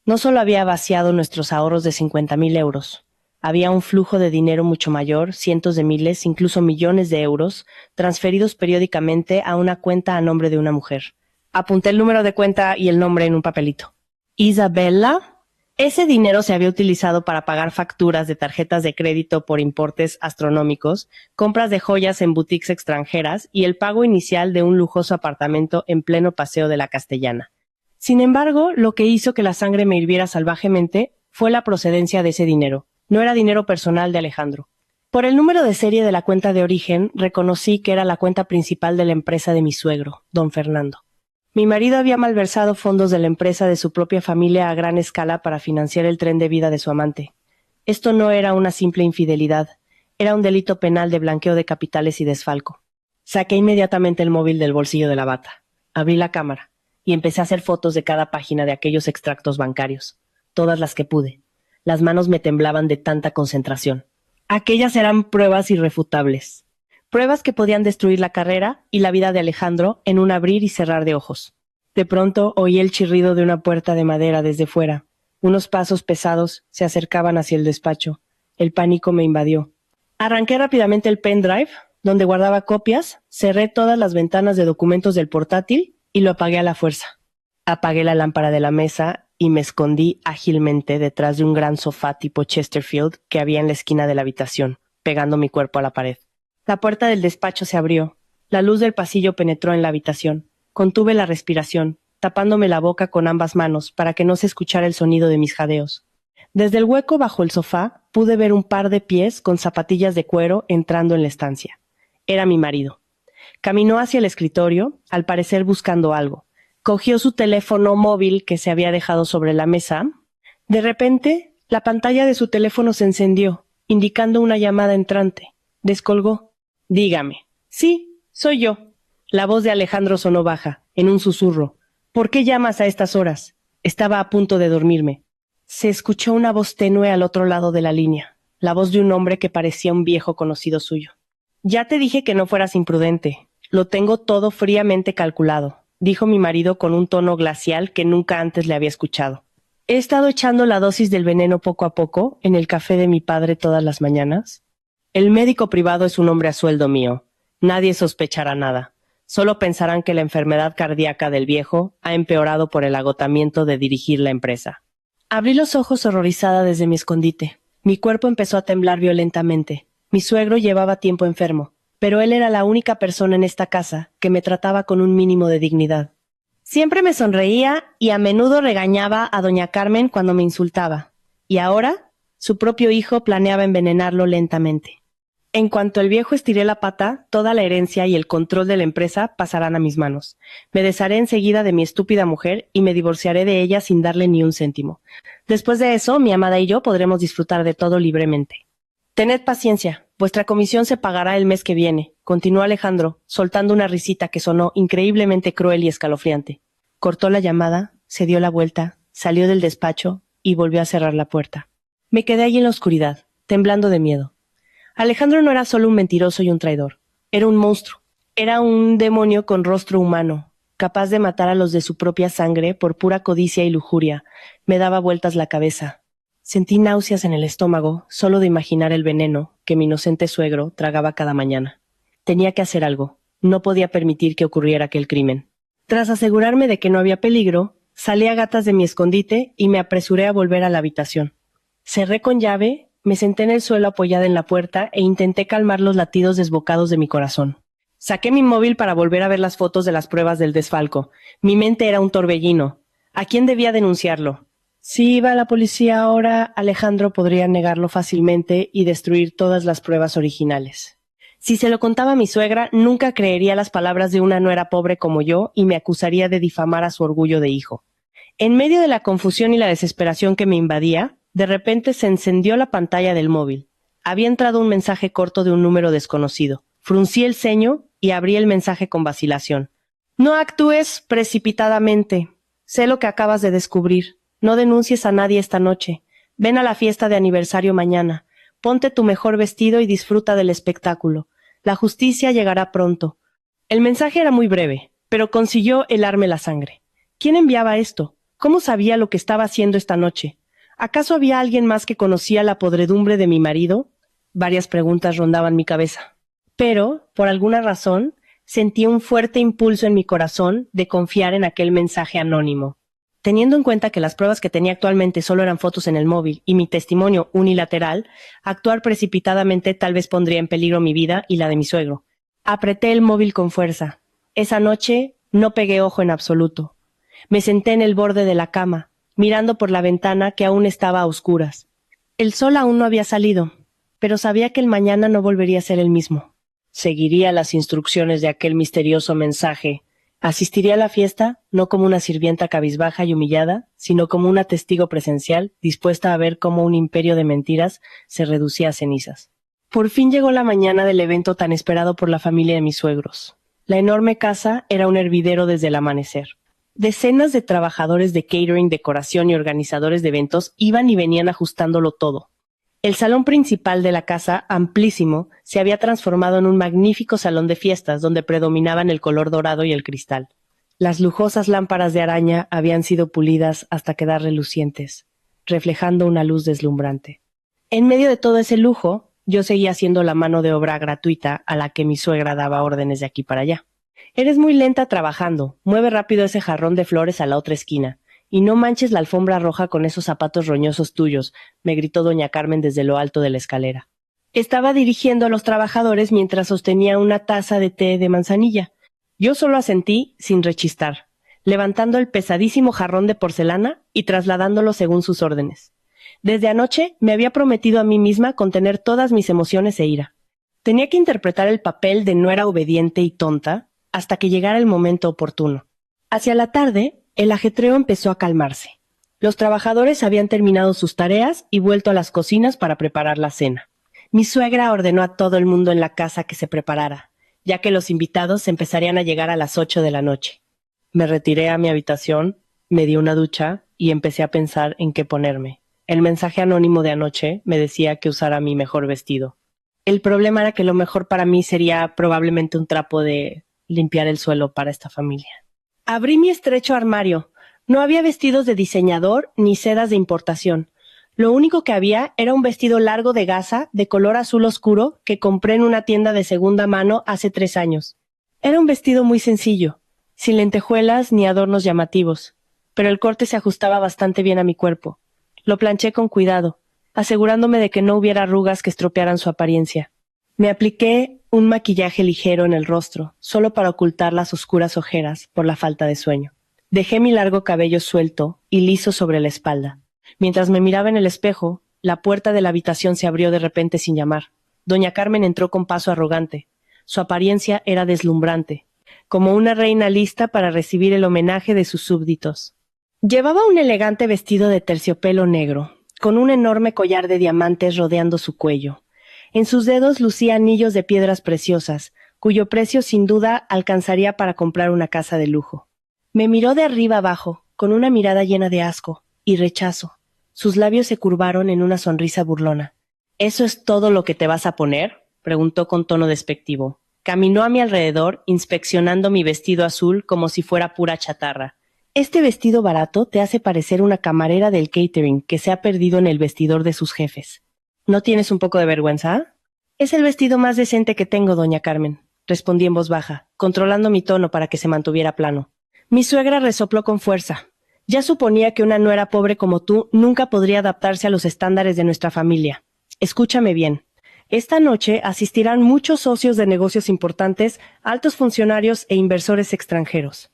Speaker 1: No solo había vaciado nuestros ahorros de 50.000 euros. Había un flujo de dinero mucho mayor, cientos de miles, incluso millones de euros, transferidos periódicamente a una cuenta a nombre de una mujer. Apunté el número de cuenta y el nombre en un papelito. ¿Isabella? Ese dinero se había utilizado para pagar facturas de tarjetas de crédito por importes astronómicos, compras de joyas en boutiques extranjeras y el pago inicial de un lujoso apartamento en pleno Paseo de la Castellana. Sin embargo, lo que hizo que la sangre me hirviera salvajemente fue la procedencia de ese dinero. No era dinero personal de Alejandro. Por el número de serie de la cuenta de origen, reconocí que era la cuenta principal de la empresa de mi suegro, don Fernando. Mi marido había malversado fondos de la empresa de su propia familia a gran escala para financiar el tren de vida de su amante. Esto no era una simple infidelidad, era un delito penal de blanqueo de capitales y desfalco. Saqué inmediatamente el móvil del bolsillo de la bata, abrí la cámara y empecé a hacer fotos de cada página de aquellos extractos bancarios, todas las que pude. Las manos me temblaban de tanta concentración. Aquellas eran pruebas irrefutables. Pruebas que podían destruir la carrera y la vida de Alejandro en un abrir y cerrar de ojos. De pronto oí el chirrido de una puerta de madera desde fuera. Unos pasos pesados se acercaban hacia el despacho. El pánico me invadió. Arranqué rápidamente el pendrive, donde guardaba copias, cerré todas las ventanas de documentos del portátil y lo apagué a la fuerza. Apagué la lámpara de la mesa y me escondí ágilmente detrás de un gran sofá tipo Chesterfield que había en la esquina de la habitación, pegando mi cuerpo a la pared. La puerta del despacho se abrió. La luz del pasillo penetró en la habitación. Contuve la respiración, tapándome la boca con ambas manos para que no se escuchara el sonido de mis jadeos. Desde el hueco bajo el sofá pude ver un par de pies con zapatillas de cuero entrando en la estancia. Era mi marido. Caminó hacia el escritorio, al parecer buscando algo. Cogió su teléfono móvil que se había dejado sobre la mesa. De repente, la pantalla de su teléfono se encendió, indicando una llamada entrante. Descolgó. «Dígame». «Sí, soy yo». La voz de Alejandro sonó baja, en un susurro. «¿Por qué llamas a estas horas?» Estaba a punto de dormirme. Se escuchó una voz tenue al otro lado de la línea, la voz de un hombre que parecía un viejo conocido suyo. «Ya te dije que no fueras imprudente. Lo tengo todo fríamente calculado», dijo mi marido con un tono glacial que nunca antes le había escuchado. «He estado echando la dosis del veneno poco a poco en el café de mi padre todas las mañanas. El médico privado es un hombre a sueldo mío. Nadie sospechará nada. Solo pensarán que la enfermedad cardíaca del viejo ha empeorado por el agotamiento de dirigir la empresa». Abrí los ojos horrorizada desde mi escondite. Mi cuerpo empezó a temblar violentamente. Mi suegro llevaba tiempo enfermo, pero él era la única persona en esta casa que me trataba con un mínimo de dignidad. Siempre me sonreía y a menudo regañaba a doña Carmen cuando me insultaba. Y ahora, su propio hijo planeaba envenenarlo lentamente. En cuanto el viejo estiré la pata, toda la herencia y el control de la empresa pasarán a mis manos. Me desharé enseguida de mi estúpida mujer y me divorciaré de ella sin darle ni un céntimo. Después de eso, mi amada y yo podremos disfrutar de todo libremente. Tened paciencia, vuestra comisión se pagará el mes que viene, continuó Alejandro, soltando una risita que sonó increíblemente cruel y escalofriante. Cortó la llamada, se dio la vuelta, salió del despacho y volvió a cerrar la puerta. Me quedé allí en la oscuridad, temblando de miedo. Alejandro no era solo un mentiroso y un traidor, era un monstruo. Era un demonio con rostro humano, capaz de matar a los de su propia sangre por pura codicia y lujuria. Me daba vueltas la cabeza. Sentí náuseas en el estómago solo de imaginar el veneno que mi inocente suegro tragaba cada mañana. Tenía que hacer algo. No podía permitir que ocurriera aquel crimen. Tras asegurarme de que no había peligro, salí a gatas de mi escondite y me apresuré a volver a la habitación. Cerré con llave, me senté en el suelo apoyada en la puerta e intenté calmar los latidos desbocados de mi corazón. Saqué mi móvil para volver a ver las fotos de las pruebas del desfalco. Mi mente era un torbellino. ¿A quién debía denunciarlo? Si iba a la policía ahora, Alejandro podría negarlo fácilmente y destruir todas las pruebas originales. Si se lo contaba a mi suegra, nunca creería las palabras de una nuera pobre como yo y me acusaría de difamar a su orgullo de hijo. En medio de la confusión y la desesperación que me invadía, de repente se encendió la pantalla del móvil. Había entrado un mensaje corto de un número desconocido. Fruncí el ceño y abrí el mensaje con vacilación. No actúes precipitadamente. Sé lo que acabas de descubrir. No denuncies a nadie esta noche. Ven a la fiesta de aniversario mañana. Ponte tu mejor vestido y disfruta del espectáculo. La justicia llegará pronto. El mensaje era muy breve, pero consiguió helarme la sangre. ¿Quién enviaba esto? ¿Cómo sabía lo que estaba haciendo esta noche? ¿Acaso había alguien más que conocía la podredumbre de mi marido? Varias preguntas rondaban mi cabeza. Pero, por alguna razón, sentí un fuerte impulso en mi corazón de confiar en aquel mensaje anónimo. Teniendo en cuenta que las pruebas que tenía actualmente solo eran fotos en el móvil y mi testimonio unilateral, actuar precipitadamente tal vez pondría en peligro mi vida y la de mi suegro. Apreté el móvil con fuerza. Esa noche no pegué ojo en absoluto. Me senté en el borde de la cama, mirando por la ventana que aún estaba a oscuras. El sol aún no había salido, pero sabía que el mañana no volvería a ser el mismo. Seguiría las instrucciones de aquel misterioso mensaje. Asistiría a la fiesta, no como una sirvienta cabizbaja y humillada, sino como una testigo presencial, dispuesta a ver cómo un imperio de mentiras se reducía a cenizas. Por fin llegó la mañana del evento tan esperado por la familia de mis suegros. La enorme casa era un hervidero desde el amanecer. Decenas de trabajadores de catering, decoración y organizadores de eventos iban y venían ajustándolo todo. El salón principal de la casa, amplísimo, se había transformado en un magnífico salón de fiestas donde predominaban el color dorado y el cristal. Las lujosas lámparas de araña habían sido pulidas hasta quedar relucientes, reflejando una luz deslumbrante. En medio de todo ese lujo, yo seguía siendo la mano de obra gratuita a la que mi suegra daba órdenes de aquí para allá. Eres muy lenta trabajando, mueve rápido ese jarrón de flores a la otra esquina. Y no manches la alfombra roja con esos zapatos roñosos tuyos, me gritó doña Carmen desde lo alto de la escalera. Estaba dirigiendo a los trabajadores mientras sostenía una taza de té de manzanilla. Yo solo asentí sin rechistar, levantando el pesadísimo jarrón de porcelana y trasladándolo según sus órdenes. Desde anoche me había prometido a mí misma contener todas mis emociones e ira. Tenía que interpretar el papel de nuera obediente y tonta hasta que llegara el momento oportuno. Hacia la tarde, el ajetreo empezó a calmarse. Los trabajadores habían terminado sus tareas y vuelto a las cocinas para preparar la cena. Mi suegra ordenó a todo el mundo en la casa que se preparara, ya que los invitados empezarían a llegar a las 8 de la noche. Me retiré a mi habitación, me di una ducha y empecé a pensar en qué ponerme. El mensaje anónimo de anoche me decía que usara mi mejor vestido. El problema era que lo mejor para mí sería probablemente un trapo de limpiar el suelo para esta familia. Abrí mi estrecho armario. No había vestidos de diseñador ni sedas de importación. Lo único que había era un vestido largo de gasa de color azul oscuro que compré en una tienda de segunda mano hace 3 años. Era un vestido muy sencillo, sin lentejuelas ni adornos llamativos, pero el corte se ajustaba bastante bien a mi cuerpo. Lo planché con cuidado, asegurándome de que no hubiera arrugas que estropearan su apariencia. Me apliqué un maquillaje ligero en el rostro, solo para ocultar las oscuras ojeras por la falta de sueño. Dejé mi largo cabello suelto y liso sobre la espalda. Mientras me miraba en el espejo, la puerta de la habitación se abrió de repente sin llamar. Doña Carmen entró con paso arrogante. Su apariencia era deslumbrante, como una reina lista para recibir el homenaje de sus súbditos. Llevaba un elegante vestido de terciopelo negro, con un enorme collar de diamantes rodeando su cuello. En sus dedos lucía anillos de piedras preciosas, cuyo precio sin duda alcanzaría para comprar una casa de lujo. Me miró de arriba abajo, con una mirada llena de asco y rechazo. Sus labios se curvaron en una sonrisa burlona. ¿Eso es todo lo que te vas a poner?, preguntó con tono despectivo. Caminó a mi alrededor, inspeccionando mi vestido azul como si fuera pura chatarra. Este vestido barato te hace parecer una camarera del catering que se ha perdido en el vestidor de sus jefes. ¿No tienes un poco de vergüenza? Es el vestido más decente que tengo, doña Carmen, respondí en voz baja, controlando mi tono para que se mantuviera plano. Mi suegra resopló con fuerza. Ya suponía que una nuera pobre como tú nunca podría adaptarse a los estándares de nuestra familia. Escúchame bien. Esta noche asistirán muchos socios de negocios importantes, altos funcionarios e inversores extranjeros.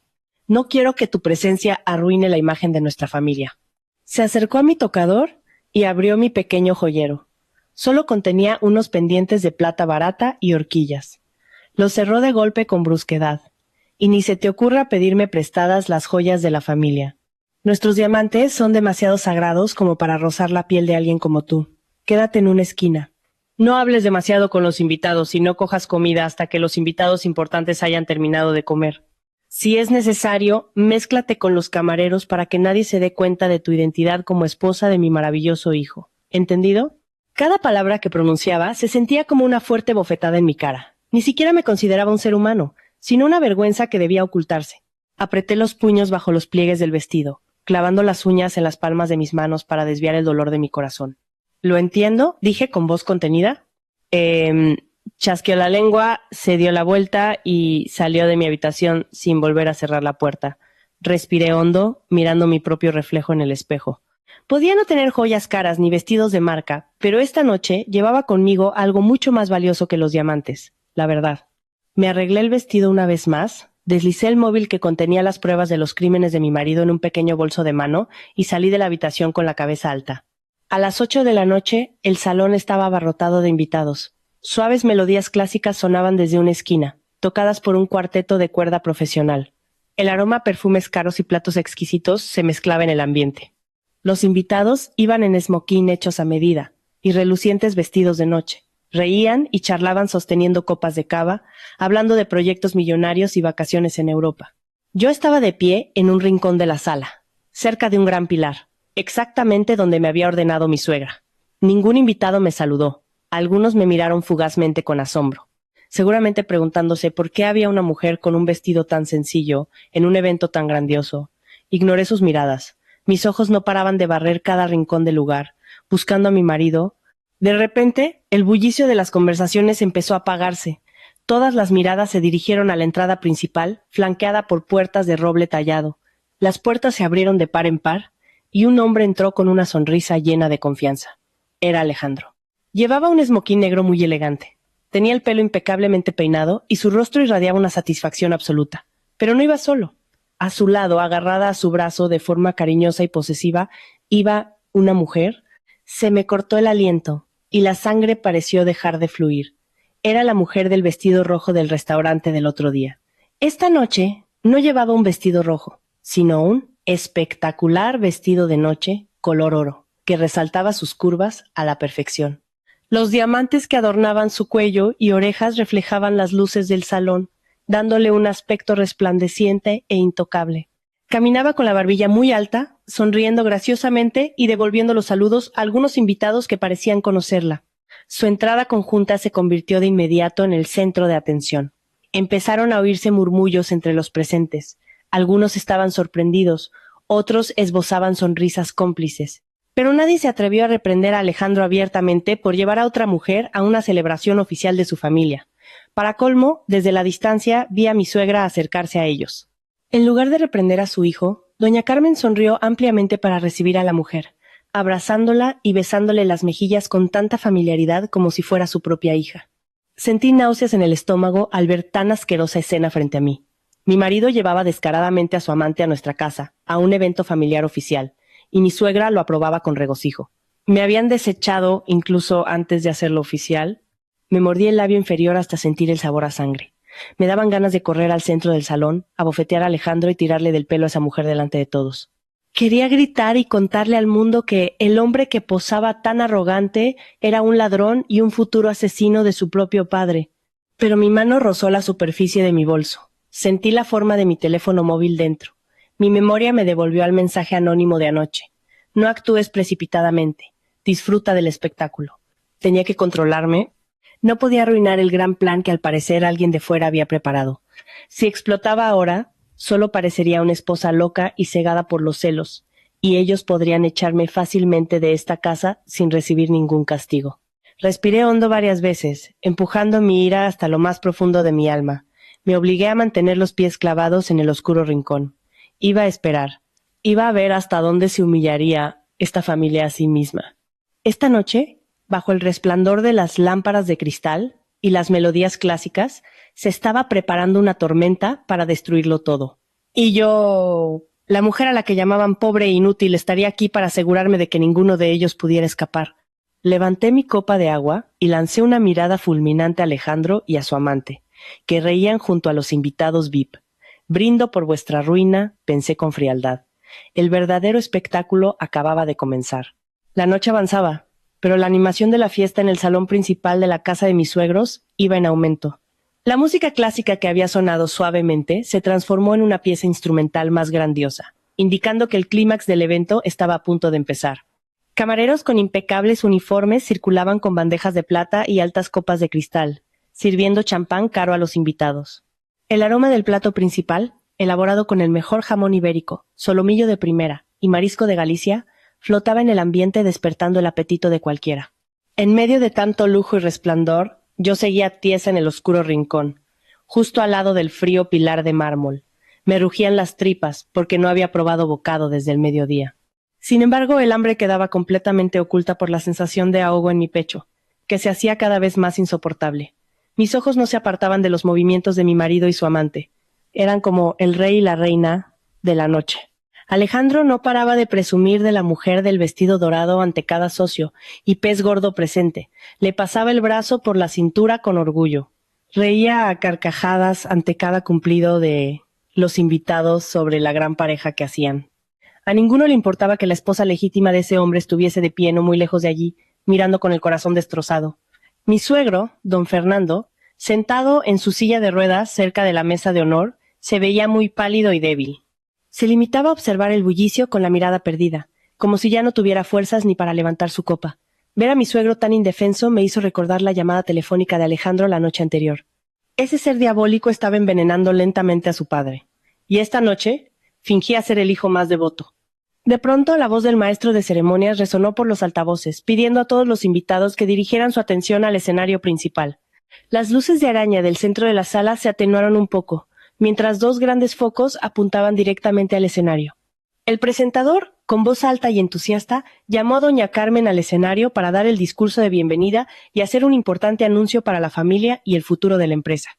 Speaker 1: No quiero que tu presencia arruine la imagen de nuestra familia. Se acercó a mi tocador y abrió mi pequeño joyero. Solo contenía unos pendientes de plata barata y horquillas. Lo cerró de golpe con brusquedad. Y ni se te ocurra pedirme prestadas las joyas de la familia. Nuestros diamantes son demasiado sagrados como para rozar la piel de alguien como tú. Quédate en una esquina. No hables demasiado con los invitados y no cojas comida hasta que los invitados importantes hayan terminado de comer. Si es necesario, mézclate con los camareros para que nadie se dé cuenta de tu identidad como esposa de mi maravilloso hijo. ¿Entendido? Cada palabra que pronunciaba se sentía como una fuerte bofetada en mi cara. Ni siquiera me consideraba un ser humano, sino una vergüenza que debía ocultarse. Apreté los puños bajo los pliegues del vestido, clavando las uñas en las palmas de mis manos para desviar el dolor de mi corazón. «¿Lo entiendo?», dije con voz contenida. Chasqueó la lengua, se dio la vuelta y salió de mi habitación sin volver a cerrar la puerta. Respiré hondo, mirando mi propio reflejo en el espejo. Podía no tener joyas caras ni vestidos de marca, pero esta noche llevaba conmigo algo mucho más valioso que los diamantes, la verdad. Me arreglé el vestido una vez más, deslicé el móvil que contenía las pruebas de los crímenes de mi marido en un pequeño bolso de mano y salí de la habitación con la cabeza alta. A las 8 de la noche, el salón estaba abarrotado de invitados. Suaves melodías clásicas sonaban desde una esquina, tocadas por un cuarteto de cuerda profesional. El aroma a perfumes caros y platos exquisitos se mezclaba en el ambiente. Los invitados iban en esmoquín hechos a medida y relucientes vestidos de noche. Reían y charlaban sosteniendo copas de cava, hablando de proyectos millonarios y vacaciones en Europa. Yo estaba de pie en un rincón de la sala, cerca de un gran pilar, exactamente donde me había ordenado mi suegra. Ningún invitado me saludó. Algunos me miraron fugazmente con asombro, seguramente preguntándose por qué había una mujer con un vestido tan sencillo en un evento tan grandioso. Ignoré sus miradas. Mis ojos no paraban de barrer cada rincón del lugar, buscando a mi marido. De repente, el bullicio de las conversaciones empezó a apagarse. Todas las miradas se dirigieron a la entrada principal, flanqueada por puertas de roble tallado. Las puertas se abrieron de par en par, y un hombre entró con una sonrisa llena de confianza. Era Alejandro. Llevaba un esmoquín negro muy elegante. Tenía el pelo impecablemente peinado y su rostro irradiaba una satisfacción absoluta. Pero no iba solo. A su lado, agarrada a su brazo de forma cariñosa y posesiva, iba una mujer. Se me cortó el aliento y la sangre pareció dejar de fluir. Era la mujer del vestido rojo del restaurante del otro día. Esta noche no llevaba un vestido rojo, sino un espectacular vestido de noche color oro, que resaltaba sus curvas a la perfección. Los diamantes que adornaban su cuello y orejas reflejaban las luces del salón, dándole un aspecto resplandeciente e intocable. Caminaba con la barbilla muy alta, sonriendo graciosamente y devolviendo los saludos a algunos invitados que parecían conocerla. Su entrada conjunta se convirtió de inmediato en el centro de atención. Empezaron a oírse murmullos entre los presentes. Algunos estaban sorprendidos, otros esbozaban sonrisas cómplices. Pero nadie se atrevió a reprender a Alejandro abiertamente por llevar a otra mujer a una celebración oficial de su familia. Para colmo, desde la distancia vi a mi suegra acercarse a ellos. En lugar de reprender a su hijo, doña Carmen sonrió ampliamente para recibir a la mujer, abrazándola y besándole las mejillas con tanta familiaridad como si fuera su propia hija. Sentí náuseas en el estómago al ver tan asquerosa escena frente a mí. Mi marido llevaba descaradamente a su amante a nuestra casa, a un evento familiar oficial, y mi suegra lo aprobaba con regocijo. Me habían desechado incluso antes de hacerlo oficial. Me mordí el labio inferior hasta sentir el sabor a sangre. Me daban ganas de correr al centro del salón, abofetear a Alejandro y tirarle del pelo a esa mujer delante de todos. Quería gritar y contarle al mundo que el hombre que posaba tan arrogante era un ladrón y un futuro asesino de su propio padre. Pero mi mano rozó la superficie de mi bolso. Sentí la forma de mi teléfono móvil dentro. Mi memoria me devolvió al mensaje anónimo de anoche. No actúes precipitadamente. Disfruta del espectáculo. Tenía que controlarme. No podía arruinar el gran plan que al parecer alguien de fuera había preparado. Si explotaba ahora, solo parecería una esposa loca y cegada por los celos, y ellos podrían echarme fácilmente de esta casa sin recibir ningún castigo. Respiré hondo varias veces, empujando mi ira hasta lo más profundo de mi alma. Me obligué a mantener los pies clavados en el oscuro rincón. Iba a esperar. Iba a ver hasta dónde se humillaría esta familia a sí misma. Esta noche, bajo el resplandor de las lámparas de cristal y las melodías clásicas, se estaba preparando una tormenta para destruirlo todo. Y yo, la mujer a la que llamaban pobre e inútil, estaría aquí para asegurarme de que ninguno de ellos pudiera escapar. Levanté mi copa de agua y lancé una mirada fulminante a Alejandro y a su amante, que reían junto a los invitados VIP. Brindo por vuestra ruina, pensé con frialdad. El verdadero espectáculo acababa de comenzar. La noche avanzaba, pero la animación de la fiesta en el salón principal de la casa de mis suegros iba en aumento. La música clásica que había sonado suavemente se transformó en una pieza instrumental más grandiosa, indicando que el clímax del evento estaba a punto de empezar. Camareros con impecables uniformes circulaban con bandejas de plata y altas copas de cristal, sirviendo champán caro a los invitados. El aroma del plato principal, elaborado con el mejor jamón ibérico, solomillo de primera y marisco de Galicia, flotaba en el ambiente despertando el apetito de cualquiera. En medio de tanto lujo y resplandor, yo seguía tiesa en el oscuro rincón, justo al lado del frío pilar de mármol. Me rugían las tripas porque no había probado bocado desde el mediodía. Sin embargo, el hambre quedaba completamente oculta por la sensación de ahogo en mi pecho, que se hacía cada vez más insoportable. Mis ojos no se apartaban de los movimientos de mi marido y su amante. Eran como el rey y la reina de la noche. Alejandro no paraba de presumir de la mujer del vestido dorado ante cada socio y pez gordo presente. Le pasaba el brazo por la cintura con orgullo. Reía a carcajadas ante cada cumplido de los invitados sobre la gran pareja que hacían. A ninguno le importaba que la esposa legítima de ese hombre estuviese de pie no muy lejos de allí, mirando con el corazón destrozado. Mi suegro, don Fernando, sentado en su silla de ruedas cerca de la mesa de honor, se veía muy pálido y débil. Se limitaba a observar el bullicio con la mirada perdida, como si ya no tuviera fuerzas ni para levantar su copa. Ver a mi suegro tan indefenso me hizo recordar la llamada telefónica de Alejandro la noche anterior. Ese ser diabólico estaba envenenando lentamente a su padre. Y esta noche fingía ser el hijo más devoto. De pronto la voz del maestro de ceremonias resonó por los altavoces, pidiendo a todos los invitados que dirigieran su atención al escenario principal. Las luces de araña del centro de la sala se atenuaron un poco, mientras dos grandes focos apuntaban directamente al escenario. El presentador, con voz alta y entusiasta, llamó a doña Carmen al escenario para dar el discurso de bienvenida y hacer un importante anuncio para la familia y el futuro de la empresa.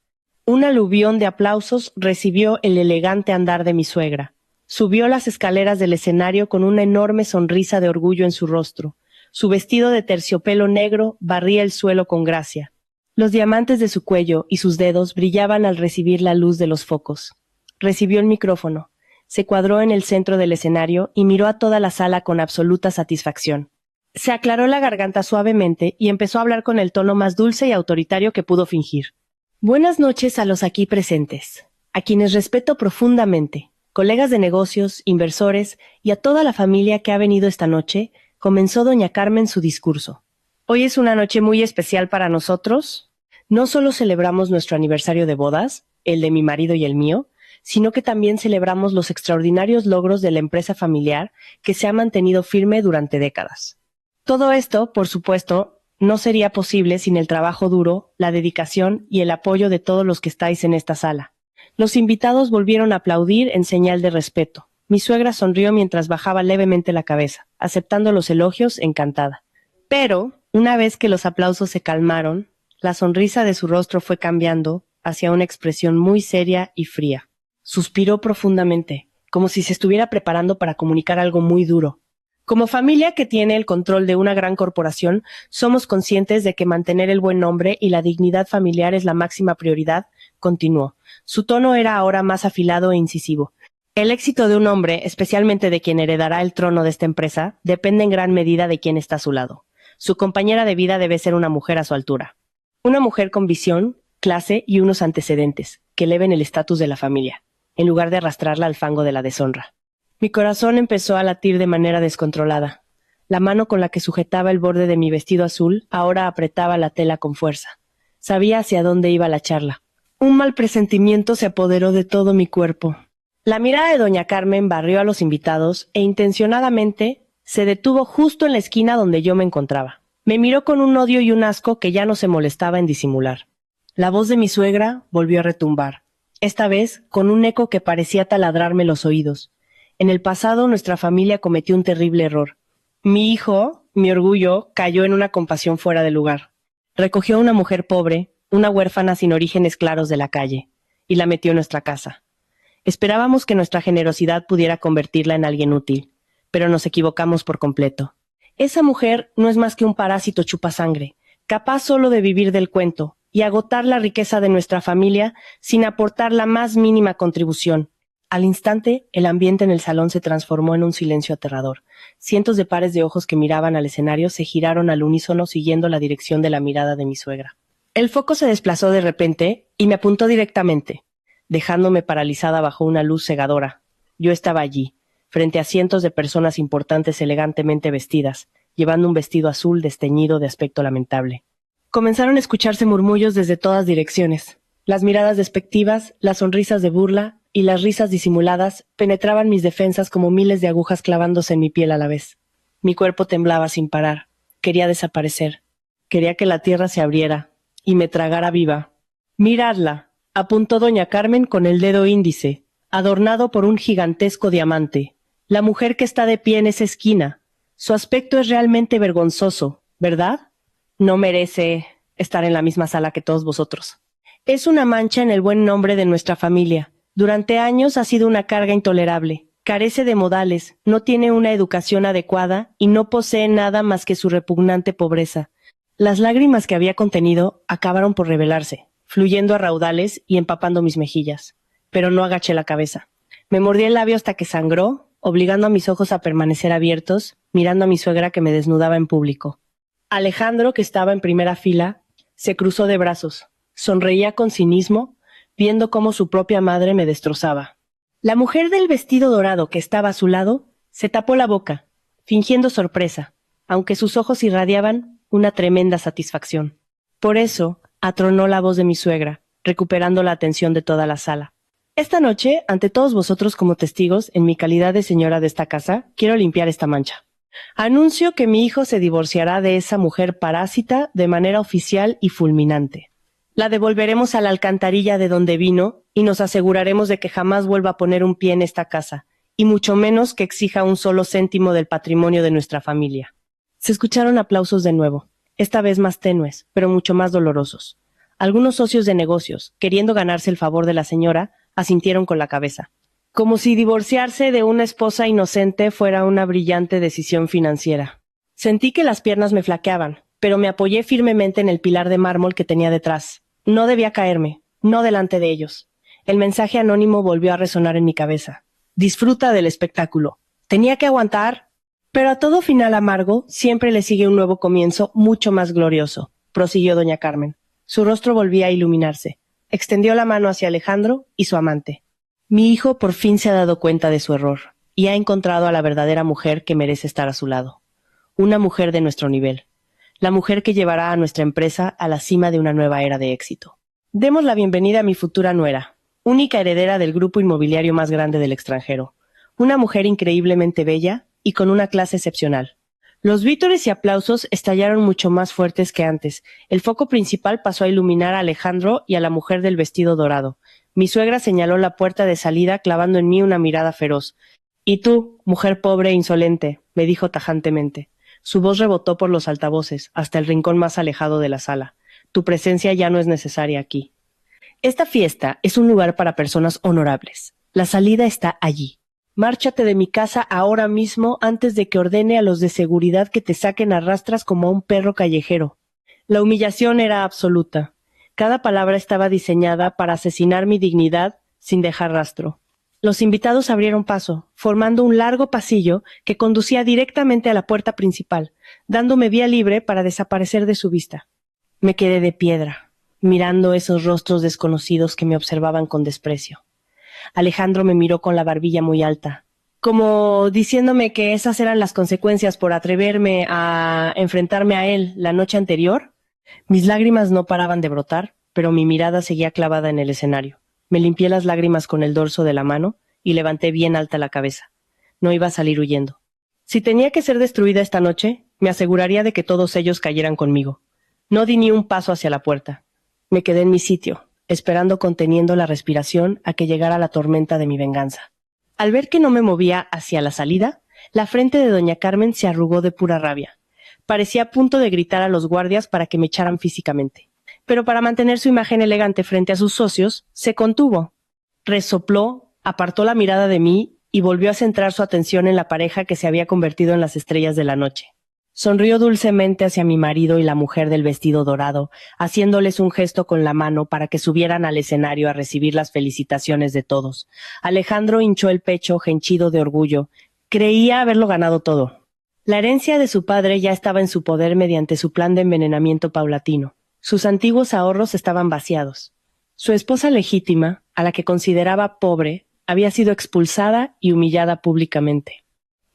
Speaker 1: Un aluvión de aplausos recibió el elegante andar de mi suegra. Subió las escaleras del escenario con una enorme sonrisa de orgullo en su rostro. Su vestido de terciopelo negro barría el suelo con gracia. Los diamantes de su cuello y sus dedos brillaban al recibir la luz de los focos. Recibió el micrófono, se cuadró en el centro del escenario y miró a toda la sala con absoluta satisfacción. Se aclaró la garganta suavemente y empezó a hablar con el tono más dulce y autoritario que pudo fingir. Buenas noches a los aquí presentes, a quienes respeto profundamente, colegas de negocios, inversores y a toda la familia que ha venido esta noche, comenzó doña Carmen su discurso. Hoy es una noche muy especial para nosotros. No solo celebramos nuestro aniversario de bodas, el de mi marido y el mío, sino que también celebramos los extraordinarios logros de la empresa familiar que se ha mantenido firme durante décadas. Todo esto, por supuesto, no sería posible sin el trabajo duro, la dedicación y el apoyo de todos los que estáis en esta sala. Los invitados volvieron a aplaudir en señal de respeto. Mi suegra sonrió mientras bajaba levemente la cabeza, aceptando los elogios encantada. Pero, una vez que los aplausos se calmaron, la sonrisa de su rostro fue cambiando hacia una expresión muy seria y fría. Suspiró profundamente, como si se estuviera preparando para comunicar algo muy duro. Como familia que tiene el control de una gran corporación, somos conscientes de que mantener el buen nombre y la dignidad familiar es la máxima prioridad, continuó. Su tono era ahora más afilado e incisivo. El éxito de un hombre, especialmente de quien heredará el trono de esta empresa, depende en gran medida de quién está a su lado. Su compañera de vida debe ser una mujer a su altura. Una mujer con visión, clase y unos antecedentes, que eleven el estatus de la familia, en lugar de arrastrarla al fango de la deshonra. Mi corazón empezó a latir de manera descontrolada. La mano con la que sujetaba el borde de mi vestido azul ahora apretaba la tela con fuerza. Sabía hacia dónde iba la charla. Un mal presentimiento se apoderó de todo mi cuerpo. La mirada de doña Carmen barrió a los invitados e intencionadamente se detuvo justo en la esquina donde yo me encontraba. Me miró con un odio y un asco que ya no se molestaba en disimular. La voz de mi suegra volvió a retumbar, esta vez con un eco que parecía taladrarme los oídos. En el pasado nuestra familia cometió un terrible error. Mi hijo, mi orgullo, cayó en una compasión fuera de lugar. Recogió a una mujer pobre, una huérfana sin orígenes claros de la calle, y la metió en nuestra casa. Esperábamos que nuestra generosidad pudiera convertirla en alguien útil, pero nos equivocamos por completo. Esa mujer no es más que un parásito chupasangre, capaz solo de vivir del cuento y agotar la riqueza de nuestra familia sin aportar la más mínima contribución. Al instante, el ambiente en el salón se transformó en un silencio aterrador. Cientos de pares de ojos que miraban al escenario se giraron al unísono siguiendo la dirección de la mirada de mi suegra. El foco se desplazó de repente y me apuntó directamente, dejándome paralizada bajo una luz cegadora. Yo estaba allí, frente a cientos de personas importantes elegantemente vestidas, llevando un vestido azul desteñido de aspecto lamentable. Comenzaron a escucharse murmullos desde todas direcciones. Las miradas despectivas, las sonrisas de burla y las risas disimuladas penetraban mis defensas como miles de agujas clavándose en mi piel a la vez. Mi cuerpo temblaba sin parar. Quería desaparecer. Quería que la tierra se abriera y me tragara viva. «Miradla», apuntó doña Carmen con el dedo índice, adornado por un gigantesco diamante. «La mujer que está de pie en esa esquina. Su aspecto es realmente vergonzoso, ¿verdad? No merece estar en la misma sala que todos vosotros. Es una mancha en el buen nombre de nuestra familia. Durante años ha sido una carga intolerable. Carece de modales, no tiene una educación adecuada y no posee nada más que su repugnante pobreza». Las lágrimas que había contenido acabaron por revelarse, fluyendo a raudales y empapando mis mejillas. Pero no agaché la cabeza. Me mordí el labio hasta que sangró, obligando a mis ojos a permanecer abiertos, mirando a mi suegra que me desnudaba en público. Alejandro, que estaba en primera fila, se cruzó de brazos. Sonreía con cinismo, viendo cómo su propia madre me destrozaba. La mujer del vestido dorado que estaba a su lado se tapó la boca, fingiendo sorpresa, aunque sus ojos irradiaban una tremenda satisfacción. Por eso, atronó la voz de mi suegra, recuperando la atención de toda la sala. Esta noche, ante todos vosotros como testigos, en mi calidad de señora de esta casa, quiero limpiar esta mancha. Anuncio que mi hijo se divorciará de esa mujer parásita de manera oficial y fulminante. La devolveremos a la alcantarilla de donde vino y nos aseguraremos de que jamás vuelva a poner un pie en esta casa, y mucho menos que exija un solo céntimo del patrimonio de nuestra familia. Se escucharon aplausos de nuevo, esta vez más tenues, pero mucho más dolorosos. Algunos socios de negocios, queriendo ganarse el favor de la señora, asintieron con la cabeza, como si divorciarse de una esposa inocente fuera una brillante decisión financiera. Sentí que las piernas me flaqueaban, pero me apoyé firmemente en el pilar de mármol que tenía detrás. No debía caerme, no delante de ellos. El mensaje anónimo volvió a resonar en mi cabeza. Disfruta del espectáculo. Tenía que aguantar. Pero a todo final amargo siempre le sigue un nuevo comienzo mucho más glorioso, prosiguió doña Carmen. Su rostro volvía a iluminarse. Extendió la mano hacia Alejandro y su amante. Mi hijo por fin se ha dado cuenta de su error y ha encontrado a la verdadera mujer que merece estar a su lado. Una mujer de nuestro nivel. La mujer que llevará a nuestra empresa a la cima de una nueva era de éxito. Demos la bienvenida a mi futura nuera, única heredera del grupo inmobiliario más grande del extranjero. Una mujer increíblemente bella y con una clase excepcional. Los vítores y aplausos estallaron mucho más fuertes que antes. El foco principal pasó a iluminar a Alejandro y a la mujer del vestido dorado. Mi suegra señaló la puerta de salida clavando en mí una mirada feroz. «Y tú, mujer pobre e insolente», me dijo tajantemente. Su voz rebotó por los altavoces, hasta el rincón más alejado de la sala. «Tu presencia ya no es necesaria aquí. Esta fiesta es un lugar para personas honorables. La salida está allí. Márchate de mi casa ahora mismo antes de que ordene a los de seguridad que te saquen a rastras como a un perro callejero». La humillación era absoluta. Cada palabra estaba diseñada para asesinar mi dignidad sin dejar rastro. Los invitados abrieron paso, formando un largo pasillo que conducía directamente a la puerta principal, dándome vía libre para desaparecer de su vista. Me quedé de piedra, mirando esos rostros desconocidos que me observaban con desprecio. Alejandro me miró con la barbilla muy alta, como diciéndome que esas eran las consecuencias por atreverme a enfrentarme a él la noche anterior. Mis lágrimas no paraban de brotar, pero mi mirada seguía clavada en el escenario. Me limpié las lágrimas con el dorso de la mano y levanté bien alta la cabeza. No iba a salir huyendo. Si tenía que ser destruida esta noche, me aseguraría de que todos ellos cayeran conmigo. No di ni un paso hacia la puerta. Me quedé en mi sitio, esperando conteniendo la respiración a que llegara la tormenta de mi venganza. Al ver que no me movía hacia la salida, la frente de doña Carmen se arrugó de pura rabia. Parecía a punto de gritar a los guardias para que me echaran físicamente. Pero para mantener su imagen elegante frente a sus socios, se contuvo. Resopló, apartó la mirada de mí y volvió a centrar su atención en la pareja que se había convertido en las estrellas de la noche. Sonrió dulcemente hacia mi marido y la mujer del vestido dorado, haciéndoles un gesto con la mano para que subieran al escenario a recibir las felicitaciones de todos. Alejandro hinchó el pecho, henchido de orgullo. Creía haberlo ganado todo. La herencia de su padre ya estaba en su poder mediante su plan de envenenamiento paulatino. Sus antiguos ahorros estaban vaciados. Su esposa legítima, a la que consideraba pobre, había sido expulsada y humillada públicamente.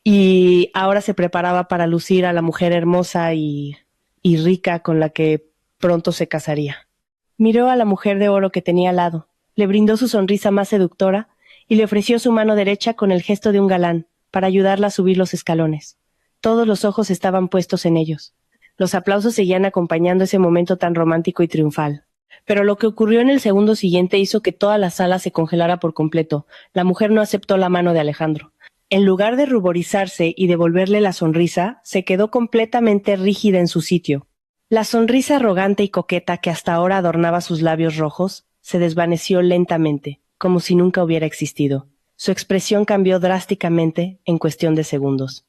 Speaker 1: Y ahora se preparaba para lucir a la mujer hermosa y rica con la que pronto se casaría. Miró a la mujer de oro que tenía al lado, le brindó su sonrisa más seductora y le ofreció su mano derecha con el gesto de un galán para ayudarla a subir los escalones. Todos los ojos estaban puestos en ellos. Los aplausos seguían acompañando ese momento tan romántico y triunfal. Pero lo que ocurrió en el segundo siguiente hizo que toda la sala se congelara por completo. La mujer no aceptó la mano de Alejandro. En lugar de ruborizarse y devolverle la sonrisa, se quedó completamente rígida en su sitio. La sonrisa arrogante y coqueta que hasta ahora adornaba sus labios rojos se desvaneció lentamente, como si nunca hubiera existido. Su expresión cambió drásticamente en cuestión de segundos.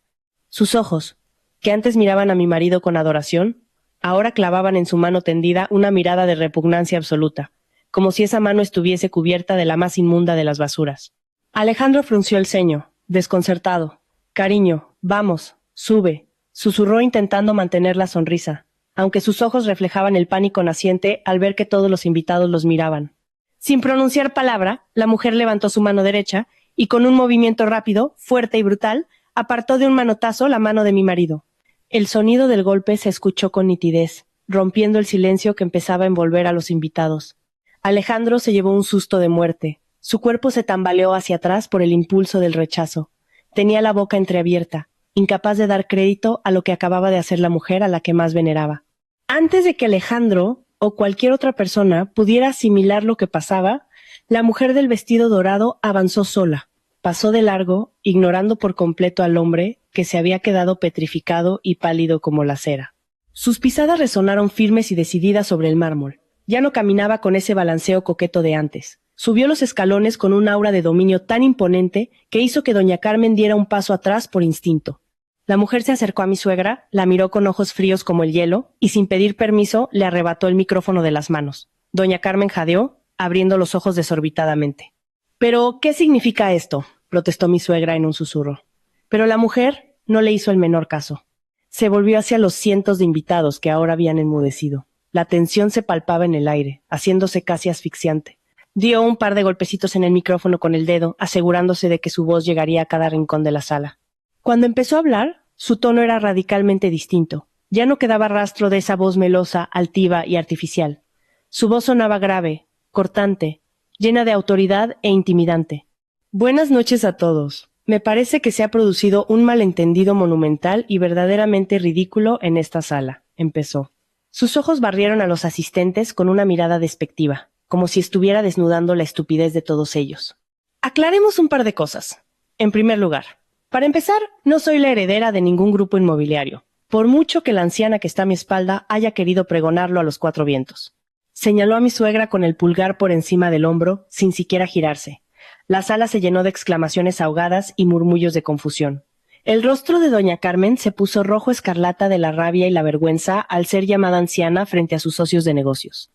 Speaker 1: Sus ojos, que antes miraban a mi marido con adoración, ahora clavaban en su mano tendida una mirada de repugnancia absoluta, como si esa mano estuviese cubierta de la más inmunda de las basuras. Alejandro frunció el ceño, desconcertado. «Cariño, vamos, sube», susurró intentando mantener la sonrisa, aunque sus ojos reflejaban el pánico naciente al ver que todos los invitados los miraban. Sin pronunciar palabra, la mujer levantó su mano derecha y con un movimiento rápido, fuerte y brutal, apartó de un manotazo la mano de mi marido. El sonido del golpe se escuchó con nitidez, rompiendo el silencio que empezaba a envolver a los invitados. Alejandro se llevó un susto de muerte. Su cuerpo se tambaleó hacia atrás por el impulso del rechazo. Tenía la boca entreabierta, incapaz de dar crédito a lo que acababa de hacer la mujer a la que más veneraba. Antes de que Alejandro o cualquier otra persona pudiera asimilar lo que pasaba, la mujer del vestido dorado avanzó sola. Pasó de largo, ignorando por completo al hombre que se había quedado petrificado y pálido como la cera. Sus pisadas resonaron firmes y decididas sobre el mármol. Ya no caminaba con ese balanceo coqueto de antes. Subió los escalones con un aura de dominio tan imponente que hizo que doña Carmen diera un paso atrás por instinto. La mujer se acercó a mi suegra, la miró con ojos fríos como el hielo y sin pedir permiso le arrebató el micrófono de las manos. Doña Carmen jadeó, abriendo los ojos desorbitadamente. «¿Pero qué significa esto?», protestó mi suegra en un susurro. Pero la mujer no le hizo el menor caso. Se volvió hacia los cientos de invitados que ahora habían enmudecido. La tensión se palpaba en el aire, haciéndose casi asfixiante. Dio un par de golpecitos en el micrófono con el dedo, asegurándose de que su voz llegaría a cada rincón de la sala. Cuando empezó a hablar, su tono era radicalmente distinto. Ya no quedaba rastro de esa voz melosa, altiva y artificial. Su voz sonaba grave, cortante, llena de autoridad e intimidante. «Buenas noches a todos. Me parece que se ha producido un malentendido monumental y verdaderamente ridículo en esta sala», empezó. Sus ojos barrieron a los asistentes con una mirada despectiva, como si estuviera desnudando la estupidez de todos ellos. Aclaremos un par de cosas. En primer lugar, para empezar, no soy la heredera de ningún grupo inmobiliario, por mucho que la anciana que está a mi espalda haya querido pregonarlo a los cuatro vientos. Señaló a mi suegra con el pulgar por encima del hombro, sin siquiera girarse. La sala se llenó de exclamaciones ahogadas y murmullos de confusión. El rostro de doña Carmen se puso rojo escarlata de la rabia y la vergüenza al ser llamada anciana frente a sus socios de negocios.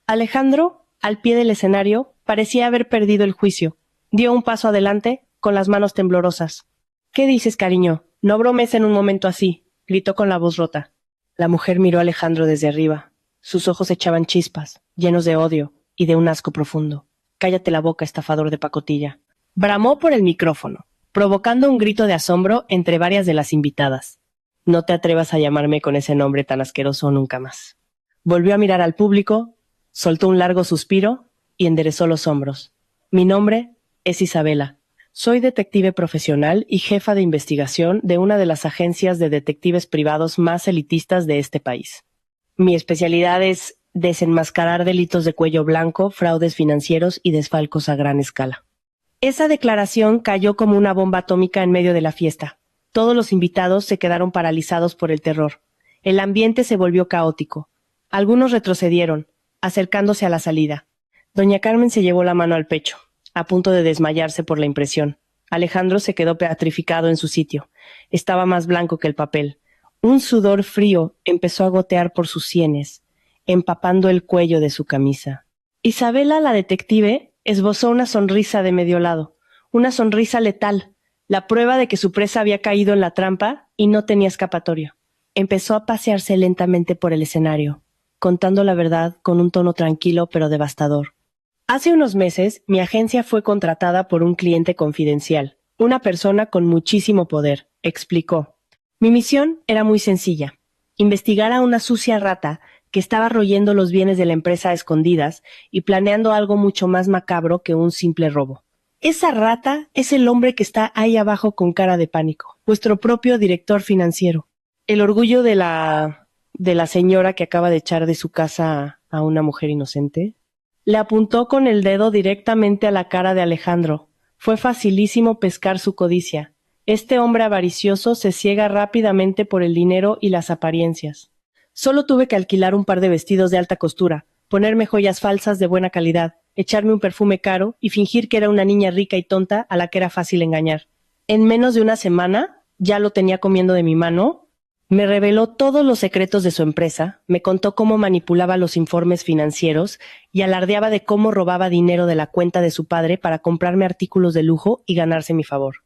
Speaker 1: Alejandro, al pie del escenario, parecía haber perdido el juicio. Dio un paso adelante, con las manos temblorosas. «¿Qué dices, cariño? No bromes en un momento así», gritó con la voz rota. La mujer miró a Alejandro desde arriba. Sus ojos echaban chispas, llenos de odio y de un asco profundo. «Cállate la boca, estafador de pacotilla», bramó por el micrófono, provocando un grito de asombro entre varias de las invitadas. «No te atrevas a llamarme con ese nombre tan asqueroso nunca más». Volvió a mirar al público, soltó un largo suspiro y enderezó los hombros. «Mi nombre es Isabela. Soy detective profesional y jefa de investigación de una de las agencias de detectives privados más elitistas de este país. Mi especialidad es desenmascarar delitos de cuello blanco, fraudes financieros y desfalcos a gran escala». Esa declaración cayó como una bomba atómica en medio de la fiesta. Todos los invitados se quedaron paralizados por el terror. El ambiente se volvió caótico. Algunos retrocedieron, acercándose a la salida. Doña Carmen se llevó la mano al pecho, a punto de desmayarse por la impresión. Alejandro se quedó petrificado en su sitio. Estaba más blanco que el papel. Un sudor frío empezó a gotear por sus sienes, empapando el cuello de su camisa. Isabela, la detective, esbozó una sonrisa de medio lado, una sonrisa letal, la prueba de que su presa había caído en la trampa y no tenía escapatoria. Empezó a pasearse lentamente por el escenario, contando la verdad con un tono tranquilo pero devastador. Hace unos meses, mi agencia fue contratada por un cliente confidencial, una persona con muchísimo poder, explicó. Mi misión era muy sencilla: investigar a una sucia rata que estaba royendo los bienes de la empresa a escondidas y planeando algo mucho más macabro que un simple robo. Esa rata es el hombre que está ahí abajo con cara de pánico, vuestro propio director financiero. El orgullo de la señora que acaba de echar de su casa a una mujer inocente. Le apuntó con el dedo directamente a la cara de Alejandro. Fue facilísimo pescar su codicia. Este hombre avaricioso se ciega rápidamente por el dinero y las apariencias. Solo tuve que alquilar un par de vestidos de alta costura, ponerme joyas falsas de buena calidad, echarme un perfume caro y fingir que era una niña rica y tonta a la que era fácil engañar. En menos de una semana, ya lo tenía comiendo de mi mano. Me reveló todos los secretos de su empresa, me contó cómo manipulaba los informes financieros y alardeaba de cómo robaba dinero de la cuenta de su padre para comprarme artículos de lujo y ganarse mi favor.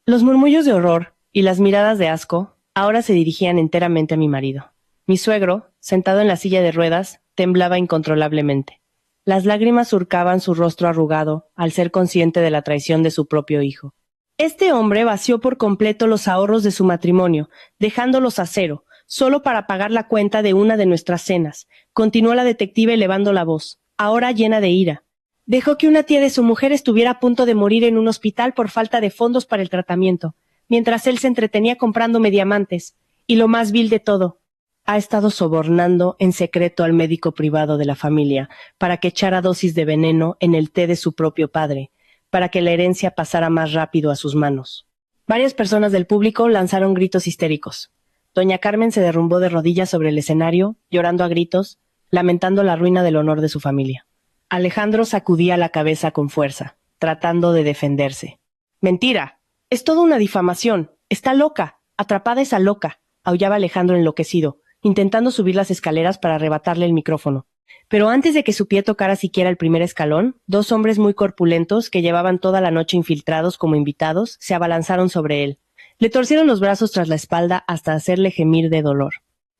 Speaker 1: Los murmullos de horror y las miradas de asco ahora se dirigían enteramente a mi marido. Mi suegro, sentado en la silla de ruedas, temblaba incontrolablemente. Las lágrimas surcaban su rostro arrugado al ser consciente de la traición de su propio hijo. Este hombre vació por completo los ahorros de su matrimonio, dejándolos a cero, solo para pagar la cuenta de una de nuestras cenas. Continuó la detective elevando la voz, ahora llena de ira. Dejó que una tía de su mujer estuviera a punto de morir en un hospital por falta de fondos para el tratamiento, mientras él se entretenía comprándome diamantes. Y lo más vil de todo, ha estado sobornando en secreto al médico privado de la familia para que echara dosis de veneno en el té de su propio padre, para que la herencia pasara más rápido a sus manos. Varias personas del público lanzaron gritos histéricos. Doña Carmen se derrumbó de rodillas sobre el escenario, llorando a gritos, lamentando la ruina del honor de su familia. Alejandro sacudía la cabeza con fuerza, tratando de defenderse. «Mentira. Es toda una difamación. Está loca. Atrapada esa loca», aullaba Alejandro enloquecido, intentando subir las escaleras para arrebatarle el micrófono. Pero antes de que su pie tocara siquiera el primer escalón, dos hombres muy corpulentos, que llevaban toda la noche infiltrados como invitados, se abalanzaron sobre él. Le torcieron los brazos tras la espalda hasta hacerle gemir de dolor.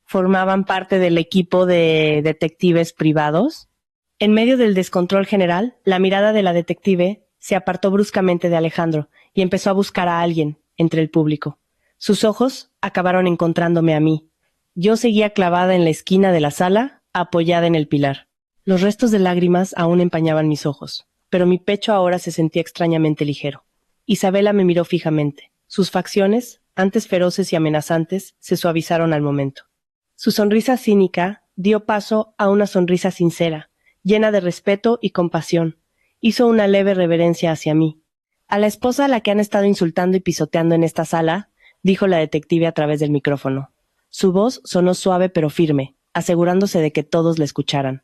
Speaker 1: ¿Formaban parte del equipo de detectives privados? En medio del descontrol general, la mirada de la detective se apartó bruscamente de Alejandro y empezó a buscar a alguien entre el público. Sus ojos acabaron encontrándome a mí. Yo seguía clavada en la esquina de la sala, apoyada en el pilar. Los restos de lágrimas aún empañaban mis ojos, pero mi pecho ahora se sentía extrañamente ligero. Isabela me miró fijamente. Sus facciones, antes feroces y amenazantes, se suavizaron al momento. Su sonrisa cínica dio paso a una sonrisa sincera, llena de respeto y compasión. Hizo una leve reverencia hacia mí. «A la esposa a la que han estado insultando y pisoteando en esta sala», dijo la detective a través del micrófono. Su voz sonó suave pero firme, asegurándose de que todos la escucharan.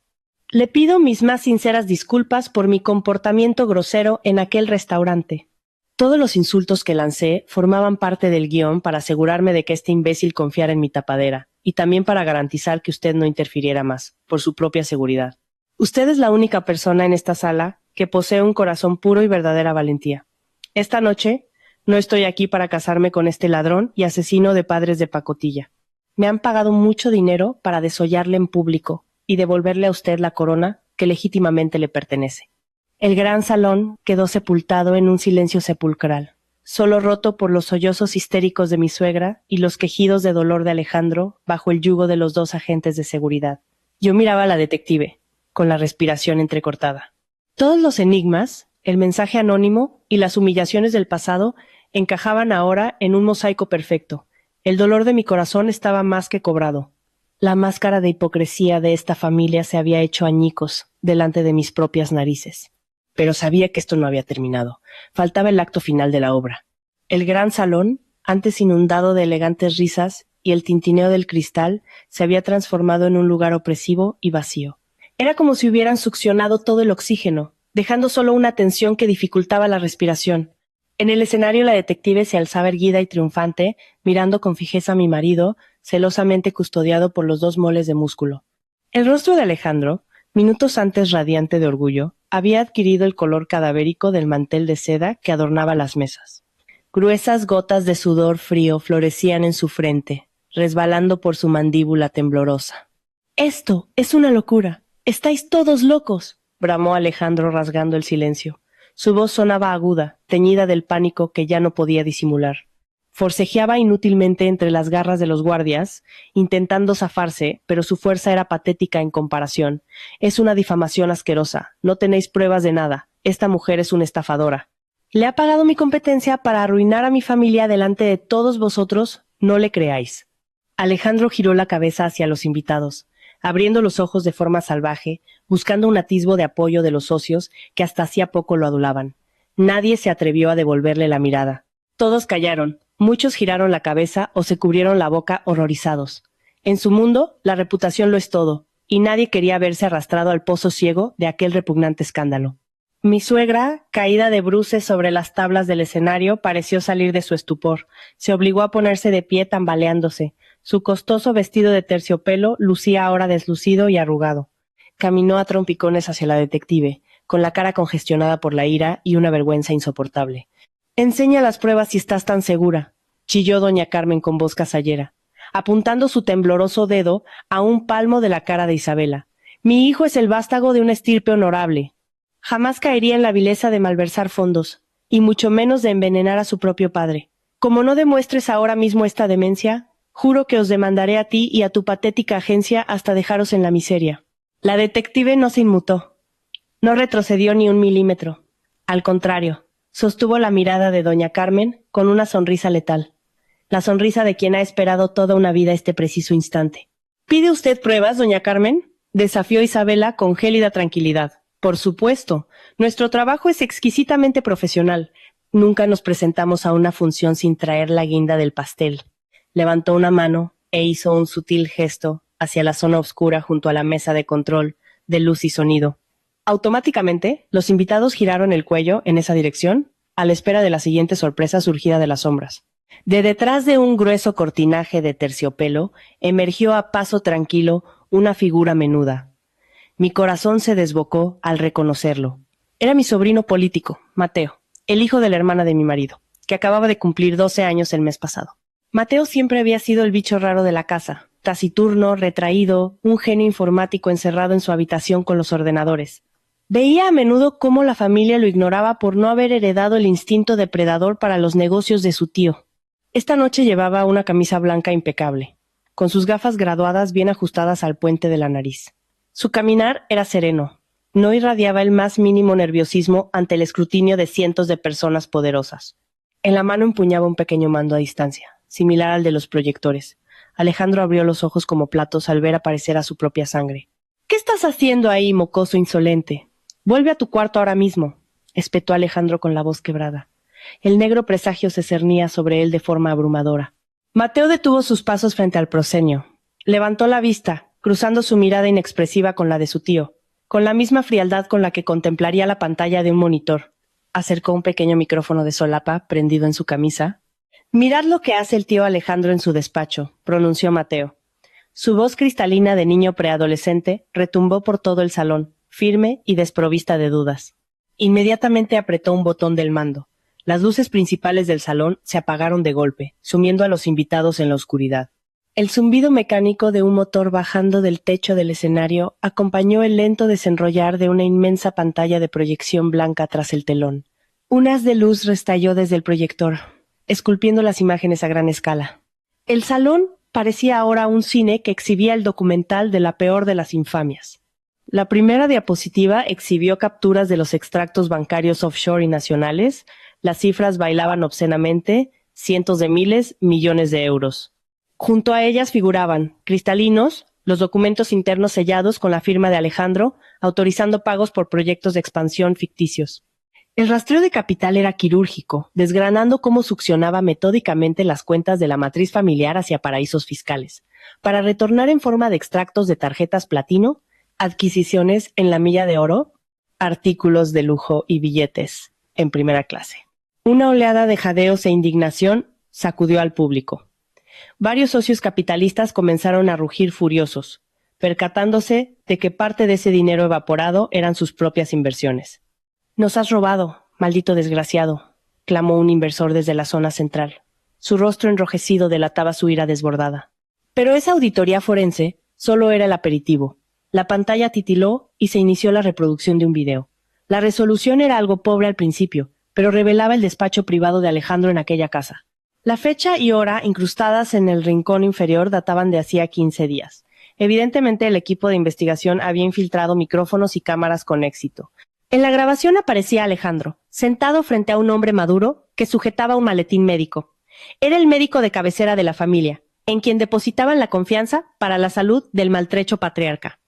Speaker 1: «Le pido mis más sinceras disculpas por mi comportamiento grosero en aquel restaurante». Todos los insultos que lancé formaban parte del guión para asegurarme de que este imbécil confiara en mi tapadera, y también para garantizar que usted no interfiriera más, por su propia seguridad. Usted es la única persona en esta sala que posee un corazón puro y verdadera valentía. Esta noche no estoy aquí para casarme con este ladrón y asesino de padres de pacotilla. Me han pagado mucho dinero para desollarle en público y devolverle a usted la corona que legítimamente le pertenece. El gran salón quedó sepultado en un silencio sepulcral, solo roto por los sollozos histéricos de mi suegra y los quejidos de dolor de Alejandro bajo el yugo de los dos agentes de seguridad. Yo miraba a la detective, con la respiración entrecortada. Todos los enigmas, el mensaje anónimo y las humillaciones del pasado encajaban ahora en un mosaico perfecto. El dolor de mi corazón estaba más que cobrado. La máscara de hipocresía de esta familia se había hecho añicos delante de mis propias narices. Pero sabía que esto no había terminado. Faltaba el acto final de la obra. El gran salón, antes inundado de elegantes risas y el tintineo del cristal, se había transformado en un lugar opresivo y vacío. Era como si hubieran succionado todo el oxígeno, dejando solo una tensión que dificultaba la respiración. En el escenario la detective se alzaba erguida y triunfante, mirando con fijeza a mi marido, celosamente custodiado por los dos moles de músculo. El rostro de Alejandro, minutos antes radiante de orgullo, había adquirido el color cadavérico del mantel de seda que adornaba las mesas. Gruesas gotas de sudor frío florecían en su frente, resbalando por su mandíbula temblorosa. «Esto es una locura. Estáis todos locos», bramó Alejandro rasgando el silencio. Su voz sonaba aguda, teñida del pánico que ya no podía disimular. Forcejeaba inútilmente entre las garras de los guardias, intentando zafarse, pero su fuerza era patética en comparación. «Es una difamación asquerosa. No tenéis pruebas de nada. Esta mujer es una estafadora. Le ha pagado mi competencia para arruinar a mi familia delante de todos vosotros. No le creáis». Alejandro giró la cabeza hacia los invitados, abriendo los ojos de forma salvaje, buscando un atisbo de apoyo de los socios que hasta hacía poco lo adulaban. Nadie se atrevió a devolverle la mirada. Todos callaron. Muchos giraron la cabeza o se cubrieron la boca horrorizados. En su mundo, la reputación lo es todo, y nadie quería verse arrastrado al pozo ciego de aquel repugnante escándalo. Mi suegra, caída de bruces sobre las tablas del escenario, pareció salir de su estupor. Se obligó a ponerse de pie tambaleándose. Su costoso vestido de terciopelo lucía ahora deslucido y arrugado. Caminó a trompicones hacia la detective, con la cara congestionada por la ira y una vergüenza insoportable. «Enseña las pruebas si estás tan segura», chilló doña Carmen con voz casallera, apuntando su tembloroso dedo a un palmo de la cara de Isabela. «Mi hijo es el vástago de una estirpe honorable. Jamás caería en la vileza de malversar fondos, y mucho menos de envenenar a su propio padre. Como no demuestres ahora mismo esta demencia, juro que os demandaré a ti y a tu patética agencia hasta dejaros en la miseria». La detective no se inmutó. No retrocedió ni un milímetro. Al contrario, sostuvo la mirada de doña Carmen con una sonrisa letal. La sonrisa de quien ha esperado toda una vida este preciso instante. «¿Pide usted pruebas, doña Carmen?», desafió Isabela con gélida tranquilidad. «Por supuesto. Nuestro trabajo es exquisitamente profesional. Nunca nos presentamos a una función sin traer la guinda del pastel». Levantó una mano e hizo un sutil gesto hacia la zona oscura junto a la mesa de control de luz y sonido. Automáticamente, los invitados giraron el cuello en esa dirección, a la espera de la siguiente sorpresa surgida de las sombras. De detrás de un grueso cortinaje de terciopelo, emergió a paso tranquilo una figura menuda. Mi corazón se desbocó al reconocerlo. Era mi sobrino político, Mateo, el hijo de la hermana de mi marido, que acababa de cumplir 12 años el mes pasado. Mateo siempre había sido el bicho raro de la casa, taciturno, retraído, un genio informático encerrado en su habitación con los ordenadores. Veía a menudo cómo la familia lo ignoraba por no haber heredado el instinto depredador para los negocios de su tío. Esta noche llevaba una camisa blanca impecable, con sus gafas graduadas bien ajustadas al puente de la nariz. Su caminar era sereno. No irradiaba el más mínimo nerviosismo ante el escrutinio de cientos de personas poderosas. En la mano empuñaba un pequeño mando a distancia, similar al de los proyectores. Alejandro abrió los ojos como platos al ver aparecer a su propia sangre. «¿Qué estás haciendo ahí, mocoso insolente? Vuelve a tu cuarto ahora mismo», espetó Alejandro con la voz quebrada. El negro presagio se cernía sobre él de forma abrumadora. Mateo detuvo sus pasos frente al proscenio. Levantó la vista, cruzando su mirada inexpresiva con la de su tío, con la misma frialdad con la que contemplaría la pantalla de un monitor. Acercó un pequeño micrófono de solapa prendido en su camisa. «Mirad lo que hace el tío Alejandro en su despacho», pronunció Mateo. Su voz cristalina de niño preadolescente retumbó por todo el salón, firme y desprovista de dudas. Inmediatamente apretó un botón del mando. Las luces principales del salón se apagaron de golpe, sumiendo a los invitados en la oscuridad. El zumbido mecánico de un motor bajando del techo del escenario acompañó el lento desenrollar de una inmensa pantalla de proyección blanca tras el telón. Un haz de luz restalló desde el proyector, esculpiendo las imágenes a gran escala. El salón parecía ahora un cine que exhibía el documental de la peor de las infamias. La primera diapositiva exhibió capturas de los extractos bancarios offshore y nacionales. Las cifras bailaban obscenamente, cientos de miles, millones de euros. Junto a ellas figuraban, cristalinos, los documentos internos sellados con la firma de Alejandro, autorizando pagos por proyectos de expansión ficticios. El rastreo de capital era quirúrgico, desgranando cómo succionaba metódicamente las cuentas de la matriz familiar hacia paraísos fiscales, para retornar en forma de extractos de tarjetas platino, adquisiciones en la milla de oro, artículos de lujo y billetes en primera clase. Una oleada de jadeos e indignación sacudió al público. Varios socios capitalistas comenzaron a rugir furiosos, percatándose de que parte de ese dinero evaporado eran sus propias inversiones. «Nos has robado, maldito desgraciado», clamó un inversor desde la zona central. Su rostro enrojecido delataba su ira desbordada. Pero esa auditoría forense solo era el aperitivo. La pantalla titiló y se inició la reproducción de un video. La resolución era algo pobre al principio, pero revelaba el despacho privado de Alejandro en aquella casa. La fecha y hora incrustadas en el rincón inferior databan de hacía 15 días. Evidentemente el equipo de investigación había infiltrado micrófonos y cámaras con éxito. En la grabación aparecía Alejandro, sentado frente a un hombre maduro que sujetaba un maletín médico. Era el médico de cabecera de la familia, en quien depositaban la confianza para la salud del maltrecho patriarca.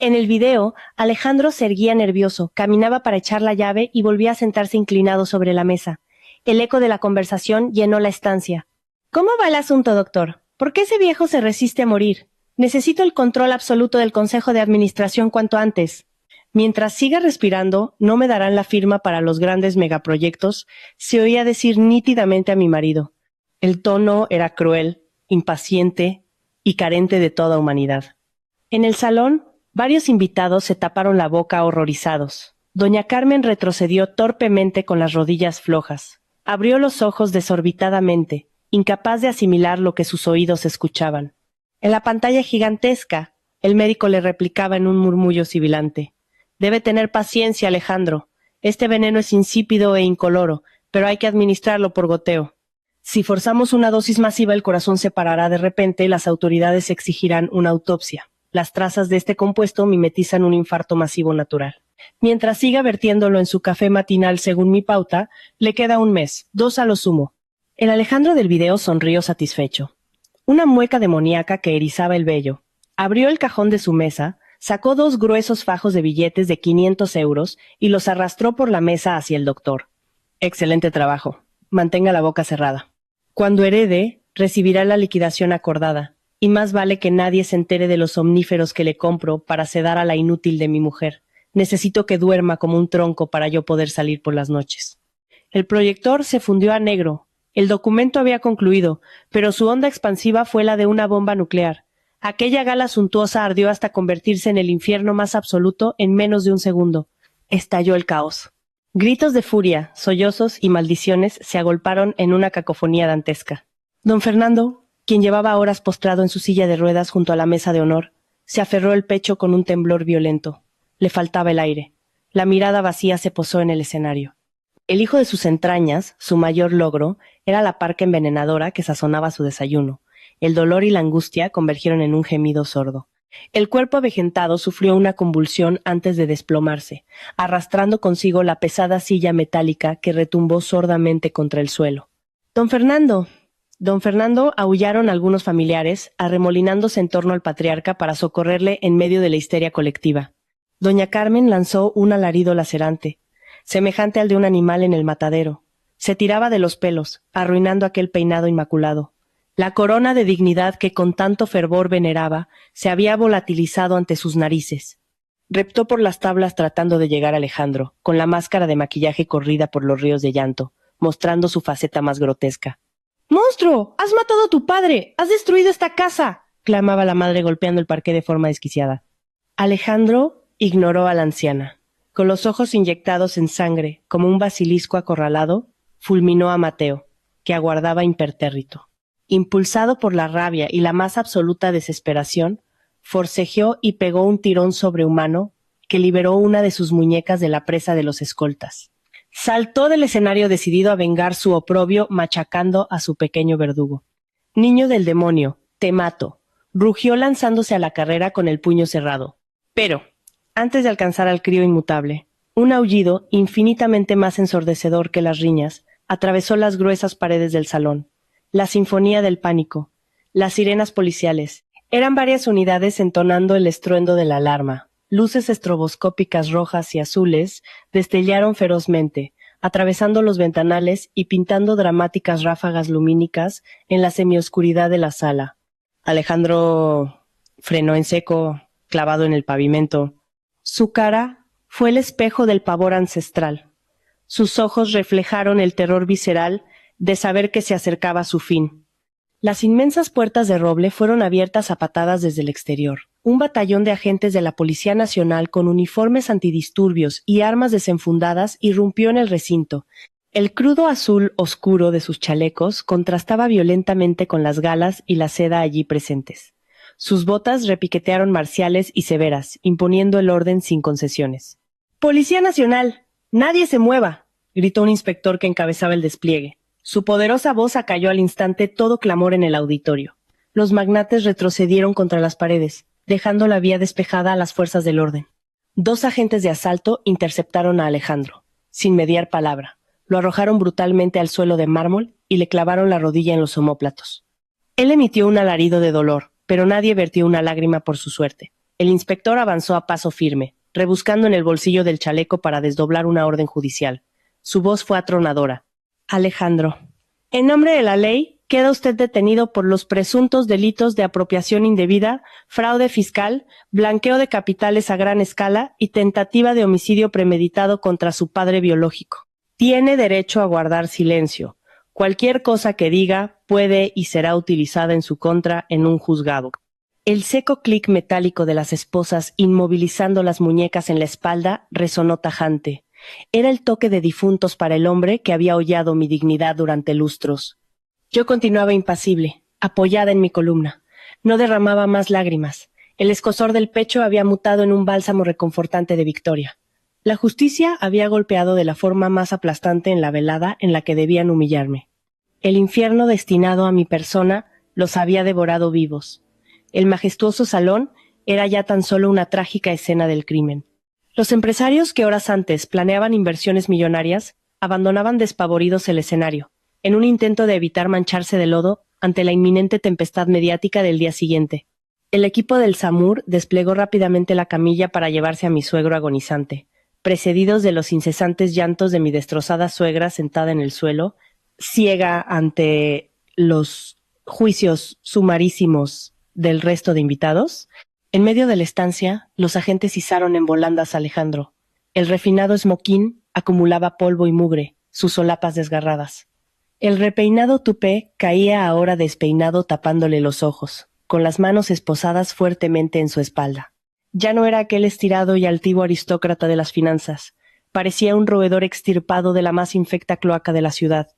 Speaker 1: En el video, Alejandro se erguía nervioso, caminaba para echar la llave y volvía a sentarse inclinado sobre la mesa. El eco de la conversación llenó la estancia. «¿Cómo va el asunto, doctor? ¿Por qué ese viejo se resiste a morir? Necesito el control absoluto del Consejo de Administración cuanto antes. Mientras siga respirando, no me darán la firma para los grandes megaproyectos», se oía decir nítidamente a mi marido. El tono era cruel, impaciente y carente de toda humanidad. En el salón, varios invitados se taparon la boca horrorizados. Doña Carmen retrocedió torpemente con las rodillas flojas. Abrió los ojos desorbitadamente, incapaz de asimilar lo que sus oídos escuchaban. En la pantalla gigantesca, el médico le replicaba en un murmullo sibilante. «Debe tener paciencia, Alejandro. Este veneno es insípido e incoloro, pero hay que administrarlo por goteo. Si forzamos una dosis masiva, el corazón se parará de repente y las autoridades exigirán una autopsia. Las trazas de este compuesto mimetizan un infarto masivo natural. Mientras siga vertiéndolo en su café matinal según mi pauta, le queda 1 mes, 2 a lo sumo». El Alejandro del video sonrió satisfecho. Una mueca demoníaca que erizaba el vello. Abrió el cajón de su mesa, sacó 2 gruesos fajos de billetes de 500 euros y los arrastró por la mesa hacia el doctor. «Excelente trabajo. Mantenga la boca cerrada. Cuando herede, recibirá la liquidación acordada, y más vale que nadie se entere de los somníferos que le compro para sedar a la inútil de mi mujer. Necesito que duerma como un tronco para yo poder salir por las noches». El proyector se fundió a negro. El documento había concluido, pero su onda expansiva fue la de una bomba nuclear. Aquella gala suntuosa ardió hasta convertirse en el infierno más absoluto en menos de 1 segundo. Estalló el caos. Gritos de furia, sollozos y maldiciones se agolparon en una cacofonía dantesca. Don Fernando, quien llevaba horas postrado en su silla de ruedas junto a la mesa de honor, se aferró el pecho con un temblor violento. Le faltaba el aire. La mirada vacía se posó en el escenario. El hijo de sus entrañas, su mayor logro, era la parca envenenadora que sazonaba su desayuno. El dolor y la angustia convergieron en un gemido sordo. El cuerpo avejentado sufrió una convulsión antes de desplomarse, arrastrando consigo la pesada silla metálica que retumbó sordamente contra el suelo. «Don Fernando». Don Fernando aullaron algunos familiares, arremolinándose en torno al patriarca para socorrerle en medio de la histeria colectiva. Doña Carmen lanzó un alarido lacerante, semejante al de un animal en el matadero. Se tiraba de los pelos, arruinando aquel peinado inmaculado. La corona de dignidad que con tanto fervor veneraba se había volatilizado ante sus narices. Reptó por las tablas tratando de llegar a Alejandro, con la máscara de maquillaje corrida por los ríos de llanto, mostrando su faceta más grotesca. «¡Monstruo! ¡Has matado a tu padre! ¡Has destruido esta casa!», clamaba la madre golpeando el parqué de forma desquiciada. Alejandro ignoró a la anciana. Con los ojos inyectados en sangre, como un basilisco acorralado, fulminó a Mateo, que aguardaba impertérrito. Impulsado por la rabia y la más absoluta desesperación, forcejeó y pegó un tirón sobrehumano que liberó una de sus muñecas de la presa de los escoltas. Saltó del escenario decidido a vengar su oprobio machacando a su pequeño verdugo. «Niño del demonio, te mato», rugió lanzándose a la carrera con el puño cerrado. Pero, antes de alcanzar al crío inmutable, un aullido infinitamente más ensordecedor que las riñas atravesó las gruesas paredes del salón. La sinfonía del pánico, las sirenas policiales. Eran varias unidades entonando el estruendo de la alarma. Luces estroboscópicas rojas y azules destellaron ferozmente, atravesando los ventanales y pintando dramáticas ráfagas lumínicas en la semioscuridad de la sala. Alejandro frenó en seco, clavado en el pavimento. Su cara fue el espejo del pavor ancestral. Sus ojos reflejaron el terror visceral de saber que se acercaba a su fin. Las inmensas puertas de roble fueron abiertas a patadas desde el exterior. Un batallón de agentes de la Policía Nacional con uniformes antidisturbios y armas desenfundadas irrumpió en el recinto. El crudo azul oscuro de sus chalecos contrastaba violentamente con las galas y la seda allí presentes. Sus botas repiquetearon marciales y severas, imponiendo el orden sin concesiones. «¡Policía Nacional! ¡Nadie se mueva!», gritó un inspector que encabezaba el despliegue. Su poderosa voz acalló al instante todo clamor en el auditorio. Los magnates retrocedieron contra las paredes, dejando la vía despejada a las fuerzas del orden. 2 agentes de asalto interceptaron a Alejandro. Sin mediar palabra, lo arrojaron brutalmente al suelo de mármol y le clavaron la rodilla en los omóplatos. Él emitió un alarido de dolor, pero nadie vertió una lágrima por su suerte. El inspector avanzó a paso firme, rebuscando en el bolsillo del chaleco para desdoblar una orden judicial. Su voz fue atronadora. «Alejandro, en nombre de la ley, queda usted detenido por los presuntos delitos de apropiación indebida, fraude fiscal, blanqueo de capitales a gran escala y tentativa de homicidio premeditado contra su padre biológico. Tiene derecho a guardar silencio. Cualquier cosa que diga puede y será utilizada en su contra en un juzgado». El seco clic metálico de las esposas inmovilizando las muñecas en la espalda resonó tajante. Era el toque de difuntos para el hombre que había hollado mi dignidad durante lustros. Yo continuaba impasible, apoyada en mi columna. No derramaba más lágrimas. El escozor del pecho había mutado en un bálsamo reconfortante de victoria. La justicia había golpeado de la forma más aplastante en la velada en la que debían humillarme. El infierno destinado a mi persona los había devorado vivos. El majestuoso salón era ya tan solo una trágica escena del crimen. Los empresarios que horas antes planeaban inversiones millonarias abandonaban despavoridos el escenario, en un intento de evitar mancharse de lodo ante la inminente tempestad mediática del día siguiente. El equipo del SAMUR desplegó rápidamente la camilla para llevarse a mi suegro agonizante, precedidos de los incesantes llantos de mi destrozada suegra sentada en el suelo, ciega ante los juicios sumarísimos del resto de invitados. En medio de la estancia, los agentes izaron en volandas a Alejandro. El refinado esmoquín acumulaba polvo y mugre, sus solapas desgarradas. El repeinado tupé caía ahora despeinado tapándole los ojos, con las manos esposadas fuertemente en su espalda. Ya no era aquel estirado y altivo aristócrata de las finanzas. Parecía un roedor extirpado de la más infecta cloaca de la ciudad.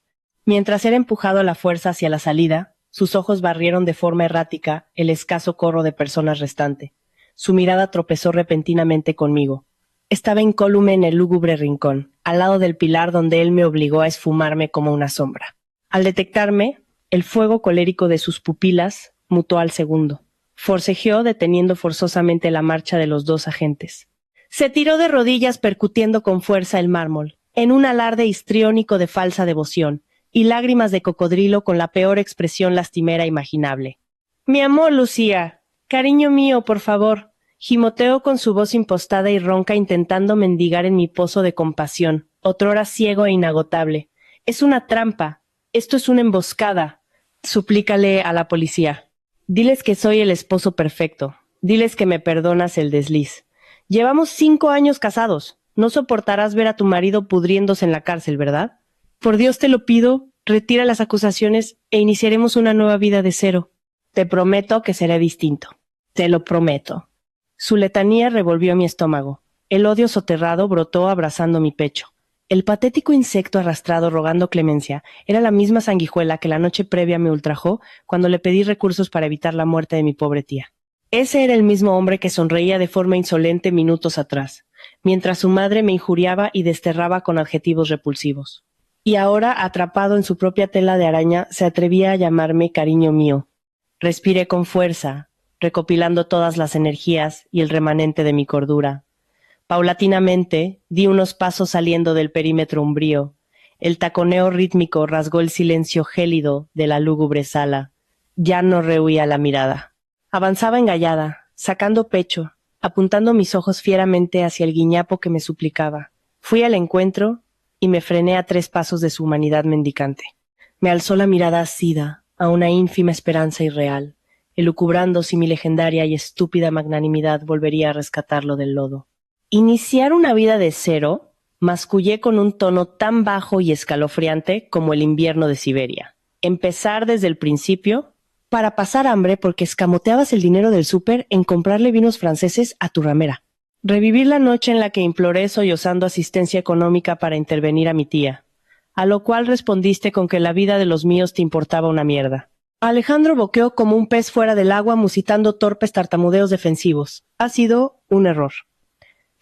Speaker 1: Mientras era empujado a la fuerza hacia la salida, sus ojos barrieron de forma errática el escaso corro de personas restante. Su mirada tropezó repentinamente conmigo. Estaba incólume en el lúgubre rincón, al lado del pilar donde él me obligó a esfumarme como una sombra. Al detectarme, el fuego colérico de sus pupilas mutó al segundo. Forcejeó deteniendo forzosamente la marcha de los 2 agentes. Se tiró de rodillas percutiendo con fuerza el mármol, en un alarde histriónico de falsa devoción, y lágrimas de cocodrilo con la peor expresión lastimera imaginable. «Mi amor, Lucía, cariño mío, por favor», gimoteó con su voz impostada y ronca intentando mendigar en mi pozo de compasión, otrora ciego e inagotable. «Es una trampa. Esto es una emboscada. Suplícale a la policía. Diles que soy el esposo perfecto. Diles que me perdonas el desliz. Llevamos 5 años casados. No soportarás ver a tu marido pudriéndose en la cárcel, ¿verdad? Por Dios te lo pido, retira las acusaciones e iniciaremos una nueva vida de cero. Te prometo que será distinto. Te lo prometo». Su letanía revolvió mi estómago. El odio soterrado brotó abrazando mi pecho. El patético insecto arrastrado rogando clemencia era la misma sanguijuela que la noche previa me ultrajó cuando le pedí recursos para evitar la muerte de mi pobre tía. Ese era el mismo hombre que sonreía de forma insolente minutos atrás, mientras su madre me injuriaba y desterraba con adjetivos repulsivos. Y ahora, atrapado en su propia tela de araña, se atrevía a llamarme cariño mío. Respiré con fuerza, recopilando todas las energías y el remanente de mi cordura. Paulatinamente, di unos pasos saliendo del perímetro umbrío. El taconeo rítmico rasgó el silencio gélido de la lúgubre sala. Ya no rehuía la mirada. Avanzaba engallada, sacando pecho, apuntando mis ojos fieramente hacia el guiñapo que me suplicaba. Fui al encuentro y me frené a 3 pasos de su humanidad mendicante. Me alzó la mirada asida a una ínfima esperanza irreal, elucubrando si mi legendaria y estúpida magnanimidad volvería a rescatarlo del lodo. Iniciar una vida de cero, mascullé con un tono tan bajo y escalofriante como el invierno de Siberia. Empezar desde el principio, para pasar hambre porque escamoteabas el dinero del súper en comprarle vinos franceses a tu ramera. Revivir la noche en la que imploré sollozando asistencia económica para intervenir a mi tía, a lo cual respondiste con que la vida de los míos te importaba una mierda. Alejandro boqueó como un pez fuera del agua musitando torpes tartamudeos defensivos. Ha sido un error.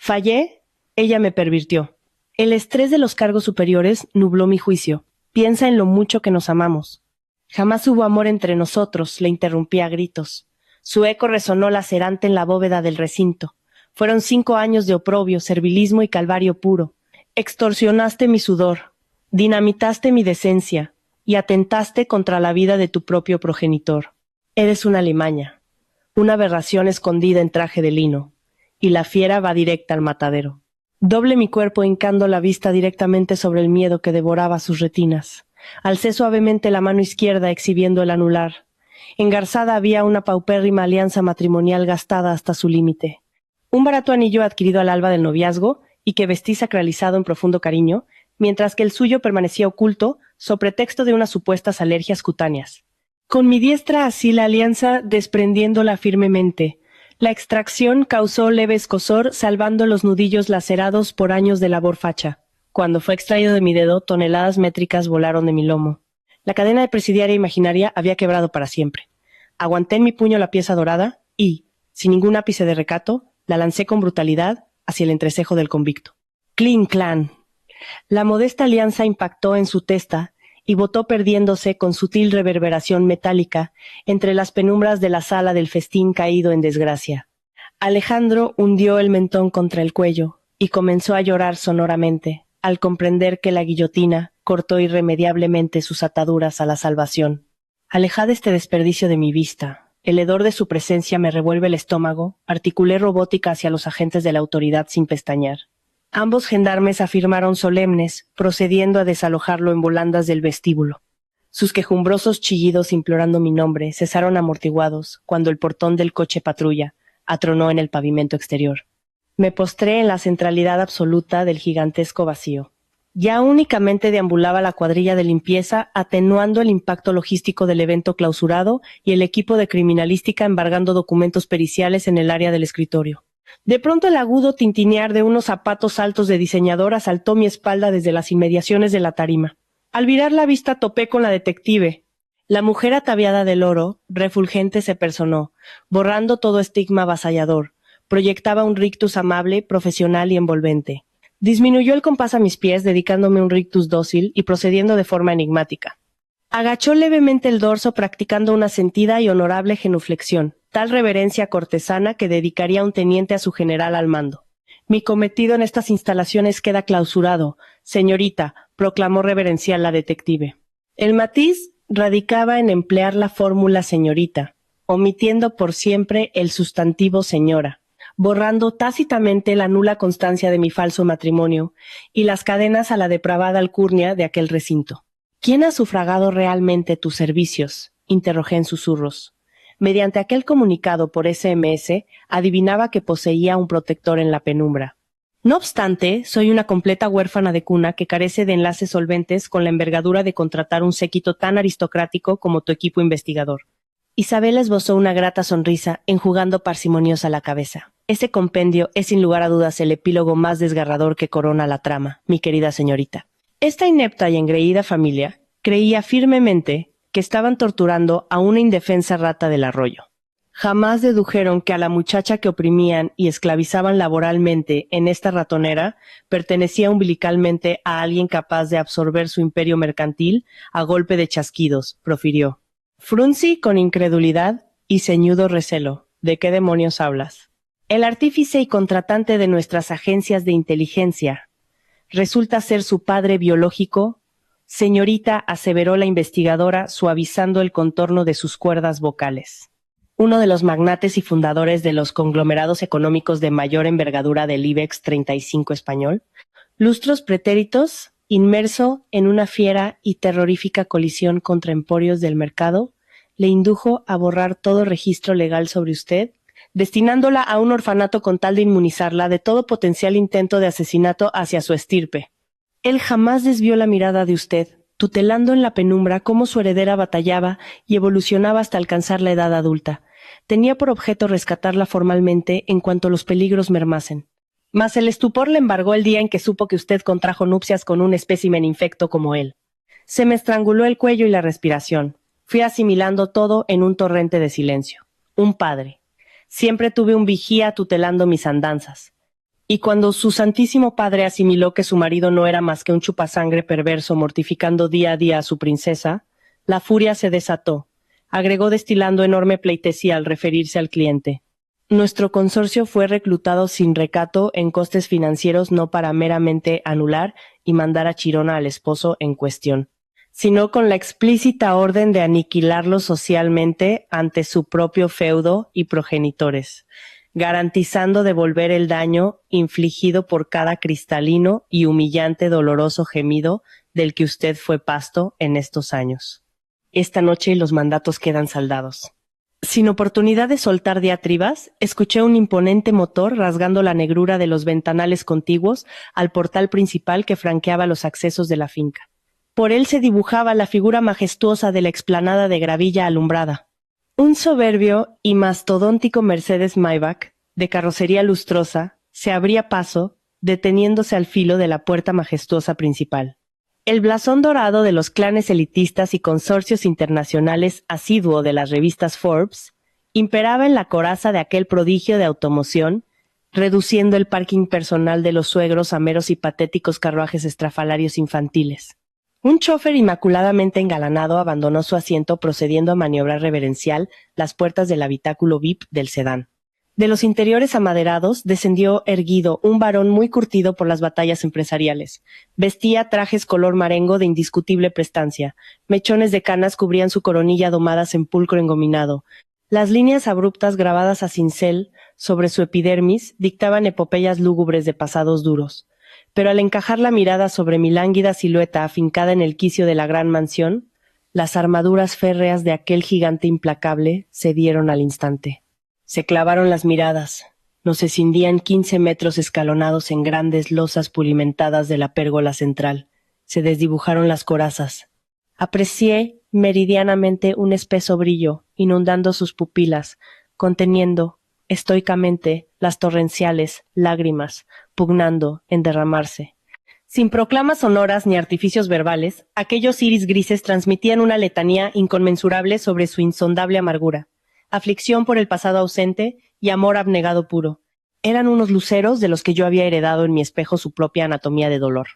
Speaker 1: Fallé, ella me pervirtió. El estrés de los cargos superiores nubló mi juicio. Piensa en lo mucho que nos amamos. Jamás hubo amor entre nosotros, le interrumpí a gritos. Su eco resonó lacerante en la bóveda del recinto. Fueron 5 años de oprobio, servilismo y calvario puro. Extorsionaste mi sudor, dinamitaste mi decencia y atentaste contra la vida de tu propio progenitor. Eres una alimaña, una aberración escondida en traje de lino. Y la fiera va directa al matadero. Doble mi cuerpo hincando la vista directamente sobre el miedo que devoraba sus retinas. Alcé suavemente la mano izquierda exhibiendo el anular. Engarzada había una paupérrima alianza matrimonial gastada hasta su límite. Un barato anillo adquirido al alba del noviazgo y que vestí sacralizado en profundo cariño, mientras que el suyo permanecía oculto so pretexto de unas supuestas alergias cutáneas. Con mi diestra así la alianza desprendiéndola firmemente. La extracción causó leve escozor, salvando los nudillos lacerados por años de labor facha. Cuando fue extraído de mi dedo, toneladas métricas volaron de mi lomo. La cadena de presidiaria imaginaria había quebrado para siempre. Aguanté en mi puño la pieza dorada y, sin ningún ápice de recato, la lancé con brutalidad hacia el entrecejo del convicto. ¡Clin clan! La modesta alianza impactó en su testa y botó perdiéndose con sutil reverberación metálica entre las penumbras de la sala del festín caído en desgracia. Alejandro hundió el mentón contra el cuello y comenzó a llorar sonoramente al comprender que la guillotina cortó irremediablemente sus ataduras a la salvación. Alejad este desperdicio de mi vista. El hedor de su presencia me revuelve el estómago, articulé robótica hacia los agentes de la autoridad sin pestañear. Ambos gendarmes afirmaron solemnes, procediendo a desalojarlo en volandas del vestíbulo. Sus quejumbrosos chillidos implorando mi nombre cesaron amortiguados cuando el portón del coche patrulla atronó en el pavimento exterior. Me postré en la centralidad absoluta del gigantesco vacío. Ya únicamente deambulaba la cuadrilla de limpieza, atenuando el impacto logístico del evento clausurado y el equipo de criminalística embargando documentos periciales en el área del escritorio. De pronto el agudo tintinear de unos zapatos altos de diseñador asaltó mi espalda desde las inmediaciones de la tarima. Al virar la vista topé con la detective. La mujer ataviada del oro, refulgente, se personó, borrando todo estigma avasallador. Proyectaba un rictus amable, profesional y envolvente. Disminuyó el compás a mis pies, dedicándome un rictus dócil y procediendo de forma enigmática. Agachó levemente el dorso practicando una sentida y honorable genuflexión, tal reverencia cortesana que dedicaría un teniente a su general al mando. Mi cometido en estas instalaciones queda clausurado, señorita, proclamó reverencial la detective. El matiz radicaba en emplear la fórmula señorita, omitiendo por siempre el sustantivo señora, borrando tácitamente la nula constancia de mi falso matrimonio y las cadenas a la depravada alcurnia de aquel recinto. ¿Quién ha sufragado realmente tus servicios?, interrogé en susurros. Mediante aquel comunicado por SMS, adivinaba que poseía un protector en la penumbra. No obstante, soy una completa huérfana de cuna que carece de enlaces solventes con la envergadura de contratar un séquito tan aristocrático como tu equipo investigador. Isabel esbozó una grata sonrisa, enjugando parsimoniosa la cabeza. Ese compendio es sin lugar a dudas el epílogo más desgarrador que corona la trama, mi querida señorita. Esta inepta y engreída familia creía firmemente que estaban torturando a una indefensa rata del arroyo. Jamás dedujeron que a la muchacha que oprimían y esclavizaban laboralmente en esta ratonera pertenecía umbilicalmente a alguien capaz de absorber su imperio mercantil a golpe de chasquidos, profirió. Fruncí con incredulidad y ceñudo recelo. ¿De qué demonios hablas? El artífice y contratante de nuestras agencias de inteligencia resulta ser su padre biológico, señorita, aseveró la investigadora, suavizando el contorno de sus cuerdas vocales. Uno de los magnates y fundadores de los conglomerados económicos de mayor envergadura del IBEX 35 español, lustros pretéritos, inmerso en una fiera y terrorífica colisión contra emporios del mercado, le indujo a borrar todo registro legal sobre usted, destinándola a un orfanato con tal de inmunizarla de todo potencial intento de asesinato hacia su estirpe. Él jamás desvió la mirada de usted, tutelando en la penumbra cómo su heredera batallaba y evolucionaba hasta alcanzar la edad adulta. Tenía por objeto rescatarla formalmente en cuanto los peligros mermasen. Mas el estupor le embargó el día en que supo que usted contrajo nupcias con un espécimen infecto como él. Se me estranguló el cuello y la respiración. Fui asimilando todo en un torrente de silencio. Un padre. Siempre tuve un vigía tutelando mis andanzas. Y cuando su santísimo padre asimiló que su marido no era más que un chupasangre perverso mortificando día a día a su princesa, la furia se desató. Agregó destilando enorme pleitesía al referirse al cliente. Nuestro consorcio fue reclutado sin recato en costes financieros, no para meramente anular y mandar a Chirona al esposo en cuestión, sino con la explícita orden de aniquilarlo socialmente ante su propio feudo y progenitores, garantizando devolver el daño infligido por cada cristalino y humillante doloroso gemido del que usted fue pasto en estos años. Esta noche los mandatos quedan saldados. Sin oportunidad de soltar diatribas, escuché un imponente motor rasgando la negrura de los ventanales contiguos al portal principal que franqueaba los accesos de la finca. Por él se dibujaba la figura majestuosa de la explanada de gravilla alumbrada. Un soberbio y mastodóntico Mercedes Maybach, de carrocería lustrosa, se abría paso, deteniéndose al filo de la puerta majestuosa principal. El blasón dorado de los clanes elitistas y consorcios internacionales asiduo de las revistas Forbes imperaba en la coraza de aquel prodigio de automoción, reduciendo el parking personal de los suegros a meros y patéticos carruajes estrafalarios infantiles. Un chofer inmaculadamente engalanado abandonó su asiento procediendo a maniobrar reverencial las puertas del habitáculo VIP del sedán. De los interiores amaderados descendió erguido un varón muy curtido por las batallas empresariales. Vestía trajes color marengo de indiscutible prestancia. Mechones de canas cubrían su coronilla domadas en pulcro engominado. Las líneas abruptas grabadas a cincel sobre su epidermis dictaban epopeyas lúgubres de pasados duros. Pero al encajar la mirada sobre mi lánguida silueta afincada en el quicio de la gran mansión, las armaduras férreas de aquel gigante implacable cedieron al instante. Se clavaron las miradas. Nos escindían 15 metros escalonados en grandes losas pulimentadas de la pérgola central. Se desdibujaron las corazas. Aprecié meridianamente un espeso brillo, inundando sus pupilas, conteniendo, estoicamente, las torrenciales lágrimas, pugnando en derramarse. Sin proclamas sonoras ni artificios verbales, aquellos iris grises transmitían una letanía inconmensurable sobre su insondable amargura. Aflicción por el pasado ausente y amor abnegado puro. Eran unos luceros de los que yo había heredado en mi espejo su propia anatomía de dolor.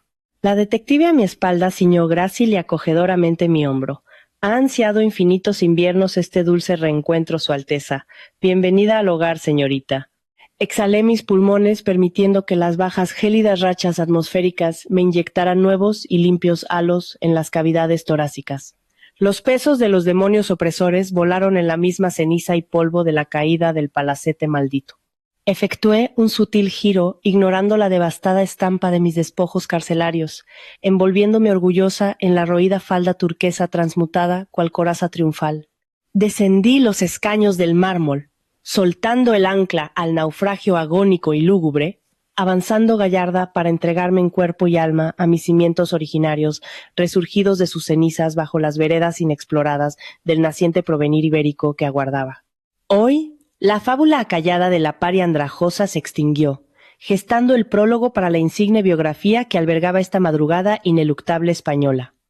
Speaker 1: La detective a mi espalda ciñó grácil y acogedoramente mi hombro. Ha ansiado infinitos inviernos este dulce reencuentro, Su Alteza. Bienvenida al hogar, señorita. Exhalé mis pulmones, permitiendo que las bajas gélidas rachas atmosféricas me inyectaran nuevos y limpios halos en las cavidades torácicas. Los pesos de los demonios opresores volaron en la misma ceniza y polvo de la caída del palacete maldito. Efectué un sutil giro, ignorando la devastada estampa de mis despojos carcelarios, envolviéndome orgullosa en la roída falda turquesa transmutada cual coraza triunfal. Descendí los escaños del mármol, soltando el ancla al naufragio agónico y lúgubre, avanzando gallarda para entregarme en cuerpo y alma a mis cimientos originarios, resurgidos de sus cenizas bajo las veredas inexploradas del naciente provenir ibérico que aguardaba. Hoy, la fábula acallada de la paria andrajosa se extinguió, gestando el prólogo para la insigne biografía que albergaba esta madrugada ineluctable española.